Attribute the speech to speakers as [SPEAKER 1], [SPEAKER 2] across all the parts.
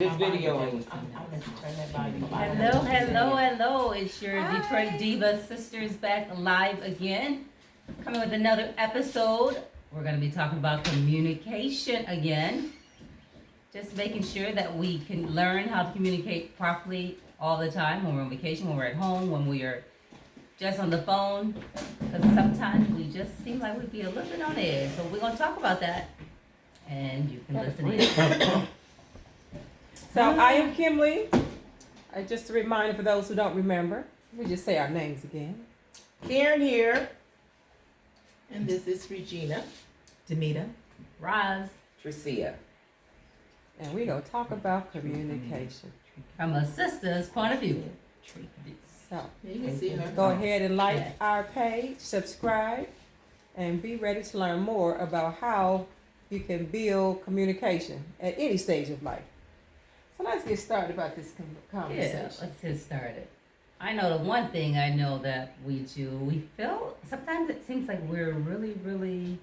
[SPEAKER 1] This video.
[SPEAKER 2] I'm gonna turn that volume up.
[SPEAKER 3] Hello. It's your Detroit Divas sisters back live again. Coming with another episode. We're going to be talking about communication again. Just making sure that we can learn how to communicate properly all the time when we're on vacation, when we're at home, when we are just on the phone. Because sometimes we just seem like we'd be a little bit on edge. So we're going to talk about that. And you can listen in.
[SPEAKER 4] So I am Kim Lee. Just a reminder for those who don't remember, we just say our names again.
[SPEAKER 2] Karen here. And this is Regina.
[SPEAKER 1] Demita.
[SPEAKER 3] Roz.
[SPEAKER 1] Tricia.
[SPEAKER 4] And we're going to talk about communication.
[SPEAKER 3] From a sister's point of view.
[SPEAKER 4] So
[SPEAKER 2] You can see her.
[SPEAKER 4] go ahead and like our page, subscribe, and be ready to learn more about how you can build communication at any stage of life. So let's get started about this conversation.
[SPEAKER 3] Yeah, let's get started. I know the one thing I know that we do, we feel, sometimes it seems like we're really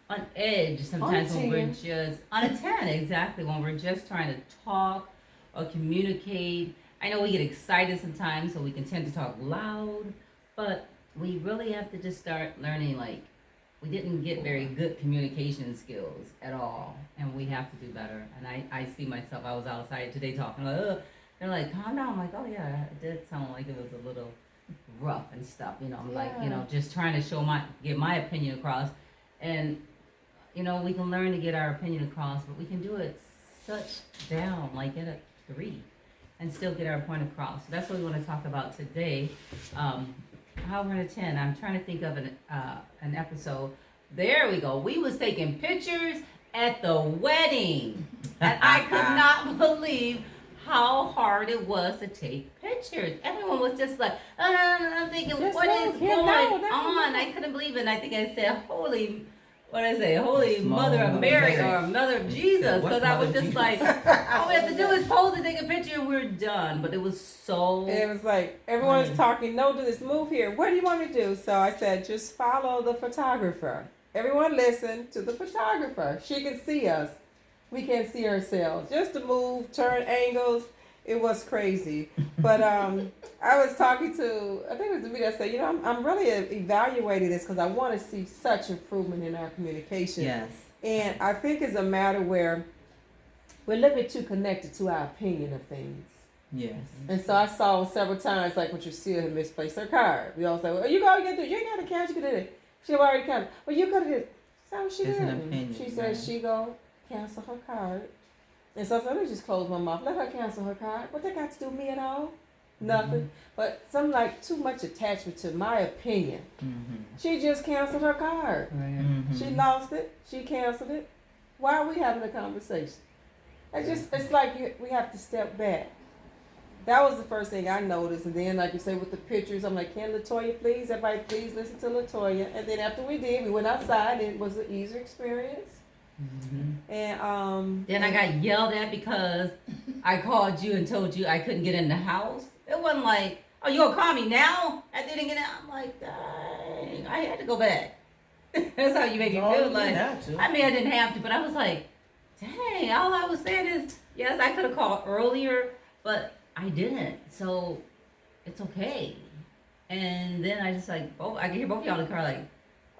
[SPEAKER 3] on edge sometimes when we're just, on a 10, exactly, when we're just trying to talk or communicate. I know we get excited sometimes, so we can tend to talk loud, but we really have to just start learning, like, we didn't get very good communication skills at all, and we have to do better. And I see myself, I was outside today talking, like, ugh. They're like, calm down. I'm like, oh yeah, it did sound like it was a little rough and stuff, you know. I'm like, you know, just trying to get my opinion across. And, you know, we can learn to get our opinion across, but we can do it such down, like at a 3, and still get our point across. So that's what we want to talk about today. How we're in a 10. I'm trying to think of an episode. There we go. We was taking pictures at the wedding. And I could not believe how hard it was to take pictures. Everyone was just like, I'm thinking,
[SPEAKER 4] Just
[SPEAKER 3] what is
[SPEAKER 4] like,
[SPEAKER 3] going
[SPEAKER 4] no.
[SPEAKER 3] on? I couldn't believe it. And I think I said, Holy
[SPEAKER 1] Small
[SPEAKER 3] Mother of Mary
[SPEAKER 1] Mary.
[SPEAKER 3] or Mother of Jesus.
[SPEAKER 1] What's
[SPEAKER 3] Because I was
[SPEAKER 1] Mother
[SPEAKER 3] just
[SPEAKER 1] Jesus?
[SPEAKER 3] like, all we have to do is pose and take a picture and we're done. But it was so...
[SPEAKER 4] It was like, everyone's talking, no, do this, move here. What do you want me to do? So I said, just follow the photographer. Everyone listen to the photographer. She can see us. We can't see ourselves. Just to move, turn angles. It was crazy. But I was talking to, I think it was Divas that said, you know, I'm really evaluating this because I want to see such improvement in our communication.
[SPEAKER 1] Yes.
[SPEAKER 4] And I think it's a matter where we're a little bit too connected to our opinion of things.
[SPEAKER 1] Yes.
[SPEAKER 4] And so I saw several times, like when Tricia had misplaced her card. We all say, well, you already got to do it. You ain't got to count. You could do it. She already counted. Well, you could have did it. So she
[SPEAKER 1] It's an
[SPEAKER 4] didn't.
[SPEAKER 1] opinion,
[SPEAKER 4] She said
[SPEAKER 1] right.
[SPEAKER 4] she go cancel her card. And so I said, let me just close my mouth. Let her cancel her card. What that got to do with me at all? Nothing. But some like too much attachment to my opinion.
[SPEAKER 1] Mm-hmm.
[SPEAKER 4] She just canceled her card.
[SPEAKER 1] Mm-hmm.
[SPEAKER 4] She lost it. She canceled it. Why are we having a conversation? It's like we have to step back. That was the first thing I noticed. And then, like you say, with the pictures, I'm like, can Latoya please? Everybody please listen to Latoya. And then after we did, we went outside. And it was an easier experience.
[SPEAKER 1] Mm-hmm.
[SPEAKER 4] And
[SPEAKER 3] Then I got yelled at because I called you and told you I couldn't get in the house. It wasn't like, oh, you gonna call me now? I didn't get out. I'm like, dang, I had to go back. That's how you make me feel. Like, I mean, I didn't have to, but I was like, dang, all I was saying is, yes, I could have called earlier, but I didn't. So it's okay. And then I just like, I can hear both of y'all in the car like,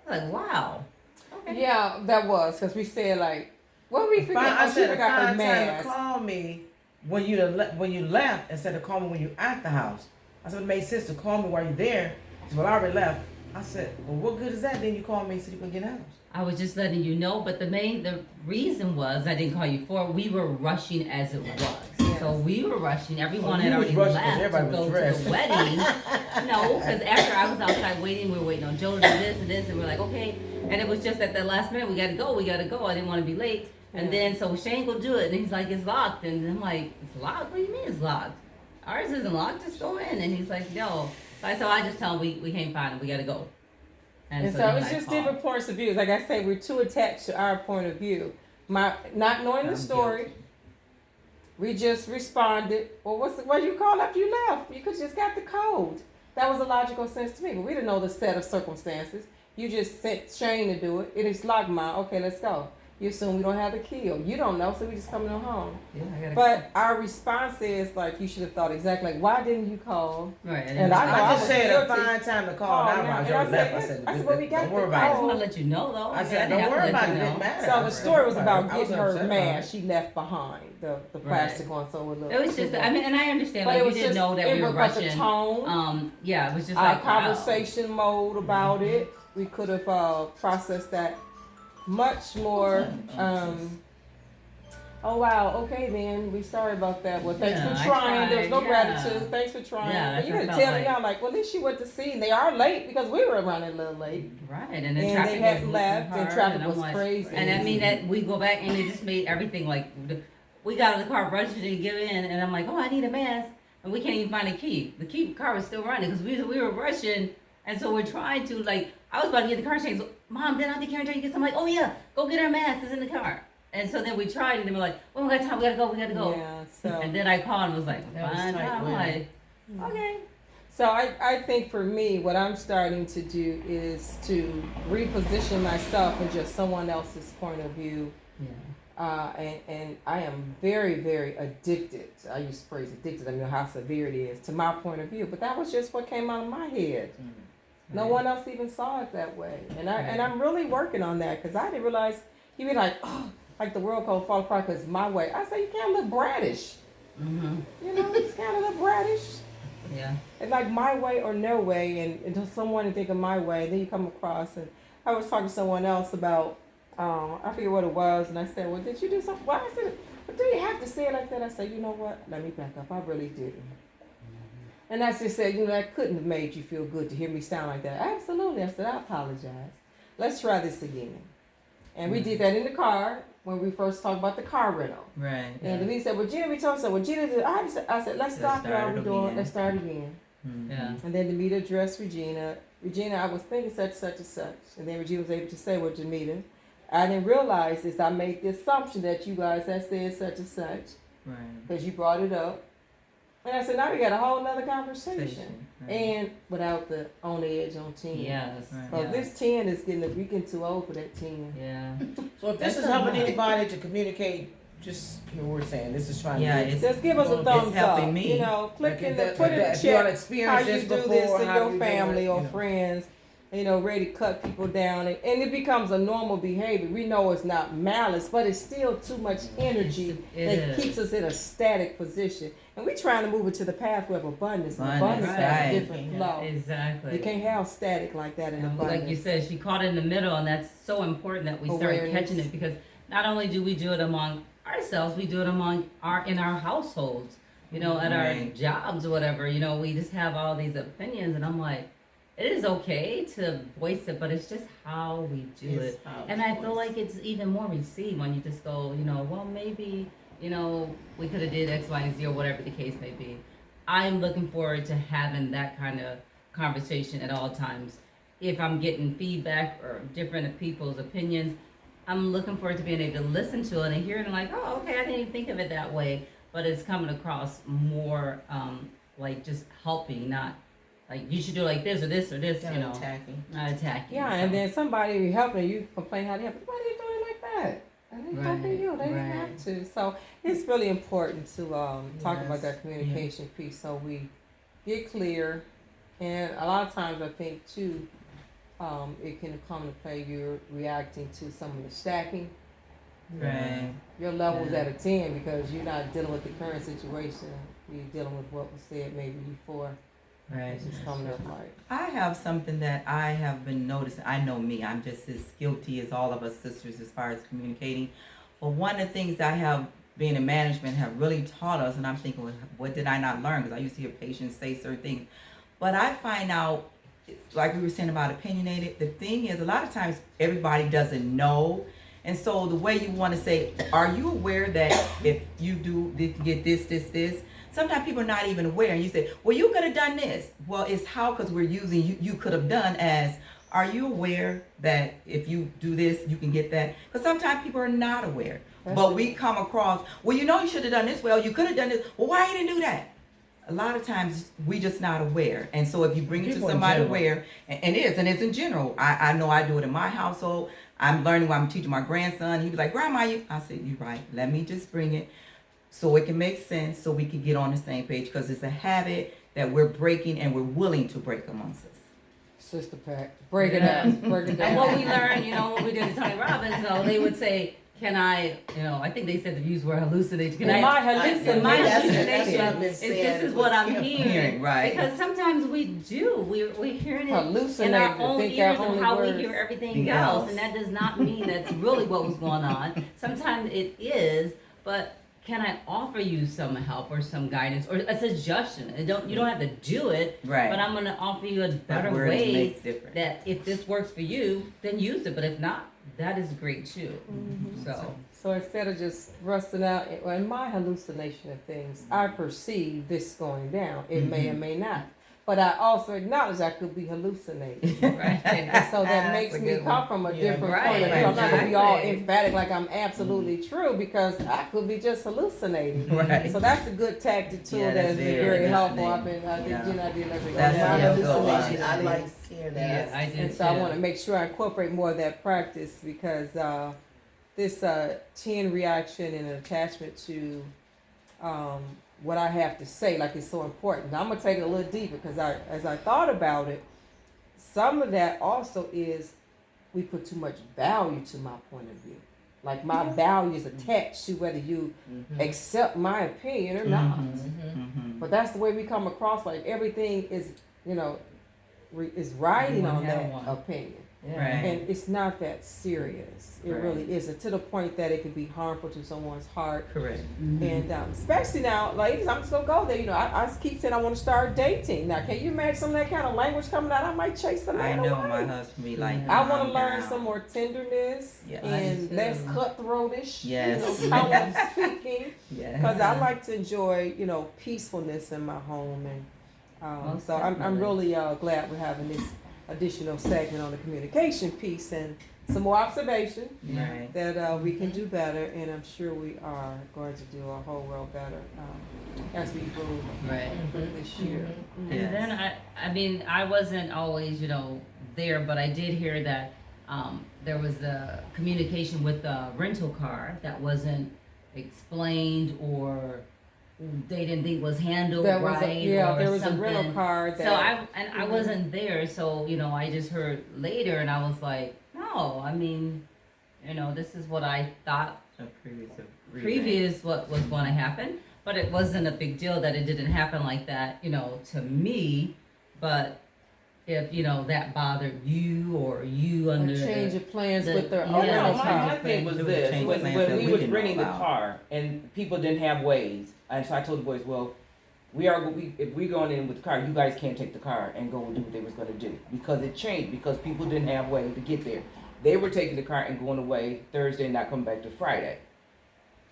[SPEAKER 3] I was like, wow. Okay.
[SPEAKER 4] yeah, that was because we said like, what we forgot?
[SPEAKER 5] I
[SPEAKER 4] She
[SPEAKER 5] said
[SPEAKER 4] forgot her
[SPEAKER 5] find time to
[SPEAKER 4] mask.
[SPEAKER 5] call me when you left instead of calling me when you at the house. I said it made sense to call me while you're there. She said, well, I already left. I said, well, what good is that? Then you call me and said you can get out.
[SPEAKER 3] I was just letting you know, but the reason was I didn't call you for. We were rushing as it was.
[SPEAKER 4] Yes.
[SPEAKER 3] So we were rushing. Everyone
[SPEAKER 5] you
[SPEAKER 3] had
[SPEAKER 5] was
[SPEAKER 3] already
[SPEAKER 5] rushing 'cause
[SPEAKER 3] left to
[SPEAKER 5] everybody
[SPEAKER 3] go
[SPEAKER 5] was
[SPEAKER 3] to
[SPEAKER 5] dressed.
[SPEAKER 3] the wedding. No, because after I was outside waiting, we were waiting on Joe to do this, and we're like, okay. And it was just at the last minute, we gotta go. I didn't want to be late. And then so Shane go do it, and he's like, it's locked. And I'm like, it's locked? What do you mean it's locked? Ours isn't locked. Just go in. And he's like, no. So I just tell him we can't find it. We gotta go.
[SPEAKER 4] And so
[SPEAKER 3] then
[SPEAKER 4] it's
[SPEAKER 3] I
[SPEAKER 4] just
[SPEAKER 3] called.
[SPEAKER 4] different points of view. Like I say, we're too attached to our point of view. Not knowing the story, we just responded. Well, why you call after you left? You could just got the code. That was a logical sense to me. But we didn't know the set of circumstances. You just sent Shane to do it. It is locked, Ma. Okay, let's go. You assume we don't have the key, or you don't know, so we just coming home.
[SPEAKER 3] Yeah, I gotta
[SPEAKER 4] But our response is like, you should have thought exactly like, why didn't you call?
[SPEAKER 3] right.
[SPEAKER 4] And I know
[SPEAKER 5] I
[SPEAKER 4] I
[SPEAKER 5] just
[SPEAKER 4] was
[SPEAKER 5] said a
[SPEAKER 4] guilty.
[SPEAKER 5] fine time to call. Now
[SPEAKER 4] And
[SPEAKER 5] I
[SPEAKER 4] I
[SPEAKER 5] already left. I
[SPEAKER 4] said,
[SPEAKER 5] said,
[SPEAKER 4] well, we got
[SPEAKER 5] don't worry
[SPEAKER 4] the
[SPEAKER 3] I
[SPEAKER 5] about
[SPEAKER 3] just
[SPEAKER 4] call.
[SPEAKER 3] want to let you know though.
[SPEAKER 5] I said,
[SPEAKER 3] I
[SPEAKER 5] don't
[SPEAKER 3] have to
[SPEAKER 5] worry
[SPEAKER 3] let
[SPEAKER 5] about
[SPEAKER 3] you
[SPEAKER 5] it. It
[SPEAKER 3] know.
[SPEAKER 5] didn't matter.
[SPEAKER 4] So the story was about
[SPEAKER 5] I was
[SPEAKER 4] getting her
[SPEAKER 5] upset
[SPEAKER 4] mask.
[SPEAKER 5] about it.
[SPEAKER 4] She left behind the plastic one, so it looked.
[SPEAKER 3] It was just, I mean, and I understand,
[SPEAKER 4] But
[SPEAKER 3] like,
[SPEAKER 4] it
[SPEAKER 3] you
[SPEAKER 4] was
[SPEAKER 3] didn't
[SPEAKER 4] just
[SPEAKER 3] know that
[SPEAKER 4] it
[SPEAKER 3] we were
[SPEAKER 4] was like the
[SPEAKER 3] rushing.
[SPEAKER 4] tone,
[SPEAKER 3] Yeah, it was just
[SPEAKER 4] our
[SPEAKER 3] like, wow.
[SPEAKER 4] conversation mode about it. We could have processed that much more. Oh wow, okay then. We sorry about that. Well, thanks
[SPEAKER 3] Yeah,
[SPEAKER 4] for
[SPEAKER 3] I
[SPEAKER 4] trying. There's no
[SPEAKER 3] tried,
[SPEAKER 4] gratitude. Thanks for trying.
[SPEAKER 3] Yeah,
[SPEAKER 4] and
[SPEAKER 3] that's
[SPEAKER 4] you
[SPEAKER 3] what
[SPEAKER 4] gotta
[SPEAKER 3] I
[SPEAKER 4] tell
[SPEAKER 3] felt
[SPEAKER 4] me now, like, well, at least she went to see, and they are late because we were running a little late,
[SPEAKER 3] Right, and then
[SPEAKER 4] and
[SPEAKER 3] traffic
[SPEAKER 4] they hadn't
[SPEAKER 3] was
[SPEAKER 4] left, and
[SPEAKER 3] hard,
[SPEAKER 4] traffic
[SPEAKER 3] I'm
[SPEAKER 4] was
[SPEAKER 3] like-
[SPEAKER 4] crazy.
[SPEAKER 3] And I mean that we go back and it just made everything like, we got out of the car rushing to get in, and I'm like, oh, I need a mask, and we can't even find a key. The car was still running because we were rushing, and so we're trying to like, I was about to get the car changed. So, Mom, then I have to carry you get some. I'm like, oh yeah, go get our mask. It's in the car. And so then we tried, and they were like, oh, we got time. We gotta go.
[SPEAKER 4] Yeah. So.
[SPEAKER 3] And then I called and was like,
[SPEAKER 5] That was
[SPEAKER 3] fine,
[SPEAKER 5] tight,
[SPEAKER 3] I'm
[SPEAKER 5] wasn't
[SPEAKER 3] like, okay.
[SPEAKER 4] So I think for me, what I'm starting to do is to reposition myself in just someone else's point of view.
[SPEAKER 3] Yeah.
[SPEAKER 4] And I am very, very addicted. I use the phrase addicted. I know how severe it is to my point of view, but that was just what came out of my head. No one else even saw it that way, and I'm really working on that because I didn't realize he'd be like, oh, like the world could fall apart because my way. I say you can't look bratish.
[SPEAKER 3] Mm-hmm.
[SPEAKER 4] You know, it's kind of look bratish.
[SPEAKER 3] Yeah.
[SPEAKER 4] And like my way or no way, and until someone to think of my way, then you come across. And I was talking to someone else about, I forget what it was, and I said, well, did you do something? Why? I said, but do you have to say it like that? I said, you know what? Let me back up. I really didn't. And I just said, you know, that couldn't have made you feel good to hear me sound like that. Absolutely. I said, I apologize. Let's try this again. And we did that in the car when we first talked about the car rental.
[SPEAKER 1] Right.
[SPEAKER 4] And Denise said, well, Gina, we told her, well, Gina did. I said, let's stop, y'all.
[SPEAKER 1] start
[SPEAKER 4] We're
[SPEAKER 1] it
[SPEAKER 4] doing.
[SPEAKER 1] again.
[SPEAKER 4] Let's start again.
[SPEAKER 3] Yeah.
[SPEAKER 4] And then Demita addressed Regina. Regina, I was thinking such and such. And then Regina was able to say, well, Demita, I didn't realize this. I made the assumption that you guys had said such and such
[SPEAKER 1] Right.
[SPEAKER 4] because you brought it up. And I said, now we got a whole nother conversation.
[SPEAKER 1] Right.
[SPEAKER 4] And without the on the edge on 10.
[SPEAKER 3] Yes.
[SPEAKER 1] Right.
[SPEAKER 4] Because
[SPEAKER 3] Yeah.
[SPEAKER 4] this 10 is getting, we getting too old for that 10.
[SPEAKER 3] Yeah.
[SPEAKER 5] So if this is helping anybody to communicate, just hear what we're saying. This is trying
[SPEAKER 1] Yeah,
[SPEAKER 5] to.
[SPEAKER 1] it's
[SPEAKER 4] Just give us a
[SPEAKER 5] It's
[SPEAKER 4] thumbs
[SPEAKER 1] helping
[SPEAKER 4] up.
[SPEAKER 1] me.
[SPEAKER 4] You know, click
[SPEAKER 5] Like
[SPEAKER 4] in
[SPEAKER 5] if
[SPEAKER 4] the,
[SPEAKER 5] that-
[SPEAKER 4] put in the
[SPEAKER 5] if you all
[SPEAKER 4] chat
[SPEAKER 5] experienced
[SPEAKER 4] how you
[SPEAKER 5] this
[SPEAKER 4] do
[SPEAKER 5] before,
[SPEAKER 4] this in
[SPEAKER 5] how
[SPEAKER 4] your
[SPEAKER 5] you do
[SPEAKER 4] family
[SPEAKER 5] it,
[SPEAKER 4] or
[SPEAKER 5] you know.
[SPEAKER 4] friends. You know, ready to cut people down, and it becomes a normal behavior. We know it's not malice, but it's still too much energy
[SPEAKER 3] It
[SPEAKER 4] that
[SPEAKER 3] is.
[SPEAKER 4] keeps us in a static position. And we're trying to move it to the pathway of abundance. And
[SPEAKER 1] Abundance,
[SPEAKER 4] abundance has
[SPEAKER 1] right.
[SPEAKER 4] a different flow.
[SPEAKER 3] Exactly.
[SPEAKER 4] You can't have static like that in
[SPEAKER 3] And
[SPEAKER 4] abundance.
[SPEAKER 3] like you said, she caught it in the middle, and that's so important that we start
[SPEAKER 4] Awareness.
[SPEAKER 3] catching it, because not only do we do it among ourselves, we do it among in our households, you know, at our
[SPEAKER 1] Right.
[SPEAKER 3] jobs or whatever. You know, we just have all these opinions, and I'm like, it is okay to voice it, but it's just how we do it. And I feel like it's even more received when you just go, you know, well, maybe, you know, we could have did X, Y, and Z, or whatever the case may be. I'm looking forward to having that kind of conversation at all times. If I'm getting feedback or different people's opinions, I'm looking forward to being able to listen to it and hearing like, oh, okay, I didn't even think of it that way. But it's coming across more like just helping, not like you should do like this or this or this, you know.
[SPEAKER 5] Attacking.
[SPEAKER 3] Not attacking.
[SPEAKER 4] Yeah,
[SPEAKER 3] so.
[SPEAKER 4] and then somebody helping you complain how they help. Why are you doing it like that? And they helping you. They didn't
[SPEAKER 3] right.
[SPEAKER 4] have to. So it's really important to talk about
[SPEAKER 5] Yes.
[SPEAKER 4] that communication piece so we get clear. And a lot of times I think too, it can come to play. You're reacting to some of the stacking.
[SPEAKER 1] Right.
[SPEAKER 4] Your level's
[SPEAKER 3] Yeah.
[SPEAKER 4] at a 10 because you're not dealing with the current situation. You're dealing with what was said maybe before.
[SPEAKER 1] Right.
[SPEAKER 4] It's just coming up like.
[SPEAKER 1] I have something that I have been noticing. I know me. I'm just as guilty as all of us sisters as far as communicating. But one of the things I have, being in management, have really taught us, and I'm thinking, well, what did I not learn? Because I used to hear patients say certain things. But I find out, it's like we were saying about opinionated, the thing is, a lot of times everybody doesn't know. And so the way you want to say, are you aware that if you do get this, sometimes people are not even aware. And you say, well, you could have done this. Well, it's how, because we're using you could have done as, are you aware that if you do this, you can get that? Because sometimes people are not aware.
[SPEAKER 4] That's
[SPEAKER 1] But
[SPEAKER 4] true.
[SPEAKER 1] we come across, well, you know you should have done this. Well, you could have done this. Well, why you didn't do that? a lot of times we just not aware. And so if you bring it to
[SPEAKER 5] People in
[SPEAKER 1] somebody
[SPEAKER 5] general.
[SPEAKER 1] aware, and it's in general. I know I do it in my household. I'm learning while I'm teaching my grandson. He was like, Grandma, I said, you're right. Let me just bring it so it can make sense, so we can get on the same page, because it's a habit that we're breaking and we're willing to break amongst us.
[SPEAKER 4] Sister Pat, break it
[SPEAKER 3] Yeah.
[SPEAKER 4] up, break it down.
[SPEAKER 3] And what we learned, when we did the Tony Robbins, they would say, can I, I think they said the views were hallucination. Can
[SPEAKER 4] In
[SPEAKER 3] I,
[SPEAKER 4] my hallucination.
[SPEAKER 3] in my
[SPEAKER 2] That's what
[SPEAKER 3] hallucination,
[SPEAKER 2] I've been
[SPEAKER 3] is
[SPEAKER 2] saying
[SPEAKER 3] this is
[SPEAKER 2] with
[SPEAKER 3] what I'm
[SPEAKER 2] Kim.
[SPEAKER 3] hearing.
[SPEAKER 1] Right.
[SPEAKER 3] Because sometimes we do. We're hearing it in
[SPEAKER 4] Hallucinate,
[SPEAKER 3] our own
[SPEAKER 4] think
[SPEAKER 3] ears
[SPEAKER 4] our
[SPEAKER 3] of
[SPEAKER 4] only
[SPEAKER 3] how
[SPEAKER 4] words.
[SPEAKER 3] we hear everything
[SPEAKER 1] Everything
[SPEAKER 3] else.
[SPEAKER 1] else.
[SPEAKER 3] And that does not mean that's really what was going on. Sometimes it is, but can I offer you some help or some guidance or a suggestion? You don't have to do it,
[SPEAKER 1] Right.
[SPEAKER 3] but I'm going to offer you a better
[SPEAKER 1] That word
[SPEAKER 3] way
[SPEAKER 1] makes difference.
[SPEAKER 3] that if this works for you, then use it. But if not, that is great too.
[SPEAKER 4] So instead of just rusting out, in my hallucination of things, I perceive this going down. It may or may not. But I also acknowledge I could be hallucinating.
[SPEAKER 3] Right.
[SPEAKER 4] And so that makes
[SPEAKER 1] That's a
[SPEAKER 4] me
[SPEAKER 1] good
[SPEAKER 4] come
[SPEAKER 1] one.
[SPEAKER 4] from a
[SPEAKER 5] Yeah.
[SPEAKER 4] different
[SPEAKER 3] Right,
[SPEAKER 4] point of view. I'm not going to be all
[SPEAKER 3] exactly.
[SPEAKER 4] emphatic like I'm absolutely true, because I could be just hallucinating.
[SPEAKER 1] Right.
[SPEAKER 4] So that's a good tactic tool
[SPEAKER 1] Yeah,
[SPEAKER 4] that
[SPEAKER 1] that's
[SPEAKER 4] has been
[SPEAKER 1] very
[SPEAKER 4] very helpful.
[SPEAKER 1] fascinating.
[SPEAKER 4] I think
[SPEAKER 1] Yeah.
[SPEAKER 4] Jenna did everything.
[SPEAKER 1] That's
[SPEAKER 4] My
[SPEAKER 1] a good
[SPEAKER 4] hallucination.
[SPEAKER 2] I like hearing that.
[SPEAKER 3] Yeah, I do
[SPEAKER 4] And
[SPEAKER 3] too.
[SPEAKER 4] so I want to make sure I incorporate more of that practice, because this 10 reaction and attachment to what I have to say, like, it's so important. Now, I'm gonna take it a little deeper, because as I thought about it, some of that also is we put too much value to my point of view. Like, my value is attached to whether you accept my opinion or not. But that's the way we come across. Like, everything is, is riding
[SPEAKER 3] Everyone
[SPEAKER 4] on
[SPEAKER 3] have
[SPEAKER 4] that
[SPEAKER 3] one.
[SPEAKER 4] opinion.
[SPEAKER 3] Yeah.
[SPEAKER 1] Right.
[SPEAKER 4] And it's not that serious. It
[SPEAKER 1] Right.
[SPEAKER 4] really isn't, to the point that it can be harmful to someone's heart.
[SPEAKER 1] Correct.
[SPEAKER 4] And especially now, ladies, I'm just gonna go there. I keep saying I want to start dating. Now, can you imagine some of that kind of language coming out? I might chase some
[SPEAKER 1] I
[SPEAKER 4] man
[SPEAKER 1] know
[SPEAKER 4] away.
[SPEAKER 1] my husband be like,
[SPEAKER 4] I want to
[SPEAKER 1] calm
[SPEAKER 4] learn
[SPEAKER 1] down.
[SPEAKER 4] some more tenderness
[SPEAKER 1] Yes.
[SPEAKER 4] and
[SPEAKER 3] I do
[SPEAKER 4] less
[SPEAKER 3] too.
[SPEAKER 4] cutthroatish.
[SPEAKER 1] Yes.
[SPEAKER 4] How I'm speaking,
[SPEAKER 1] Yes.
[SPEAKER 4] because I like to enjoy, peacefulness in my home, and
[SPEAKER 3] Most
[SPEAKER 4] so I'm
[SPEAKER 3] definitely.
[SPEAKER 4] really glad we're having this additional segment on the communication piece and some more observation
[SPEAKER 1] Right.
[SPEAKER 4] that we can do better, and I'm sure we are going to do our whole world better as we move
[SPEAKER 3] Right.
[SPEAKER 4] through this year.
[SPEAKER 1] Yes.
[SPEAKER 3] And then I wasn't always, there, but I did hear that there was a communication with the rental car that wasn't explained, or they didn't think was handled
[SPEAKER 4] There was
[SPEAKER 3] right, or
[SPEAKER 4] there was
[SPEAKER 3] something.
[SPEAKER 4] a rental car that.
[SPEAKER 3] So I wasn't there, so I just heard later, and I was like, no, I mean, this is what I thought
[SPEAKER 1] A
[SPEAKER 3] previous what was going to happen, but it wasn't a big deal that it didn't happen like that, to me. But if that bothered you, or you
[SPEAKER 4] a
[SPEAKER 3] under
[SPEAKER 4] change of plans
[SPEAKER 3] the-
[SPEAKER 4] with their
[SPEAKER 3] yeah,
[SPEAKER 5] Oh,
[SPEAKER 3] Yeah,
[SPEAKER 5] no,
[SPEAKER 3] it's
[SPEAKER 5] my
[SPEAKER 3] not
[SPEAKER 5] thing was
[SPEAKER 1] There was a
[SPEAKER 5] this,
[SPEAKER 1] change
[SPEAKER 5] when,
[SPEAKER 1] of plans
[SPEAKER 5] when
[SPEAKER 1] that
[SPEAKER 5] we
[SPEAKER 1] we
[SPEAKER 5] was
[SPEAKER 1] didn't know
[SPEAKER 5] renting the
[SPEAKER 1] about.
[SPEAKER 5] car and people didn't have ways, and so I told the boys, well, if we're going in with the car, you guys can't take the car and go and do what they was gonna do, because it changed, because people didn't have way to get there. They were taking the car and going away Thursday and not coming back to Friday.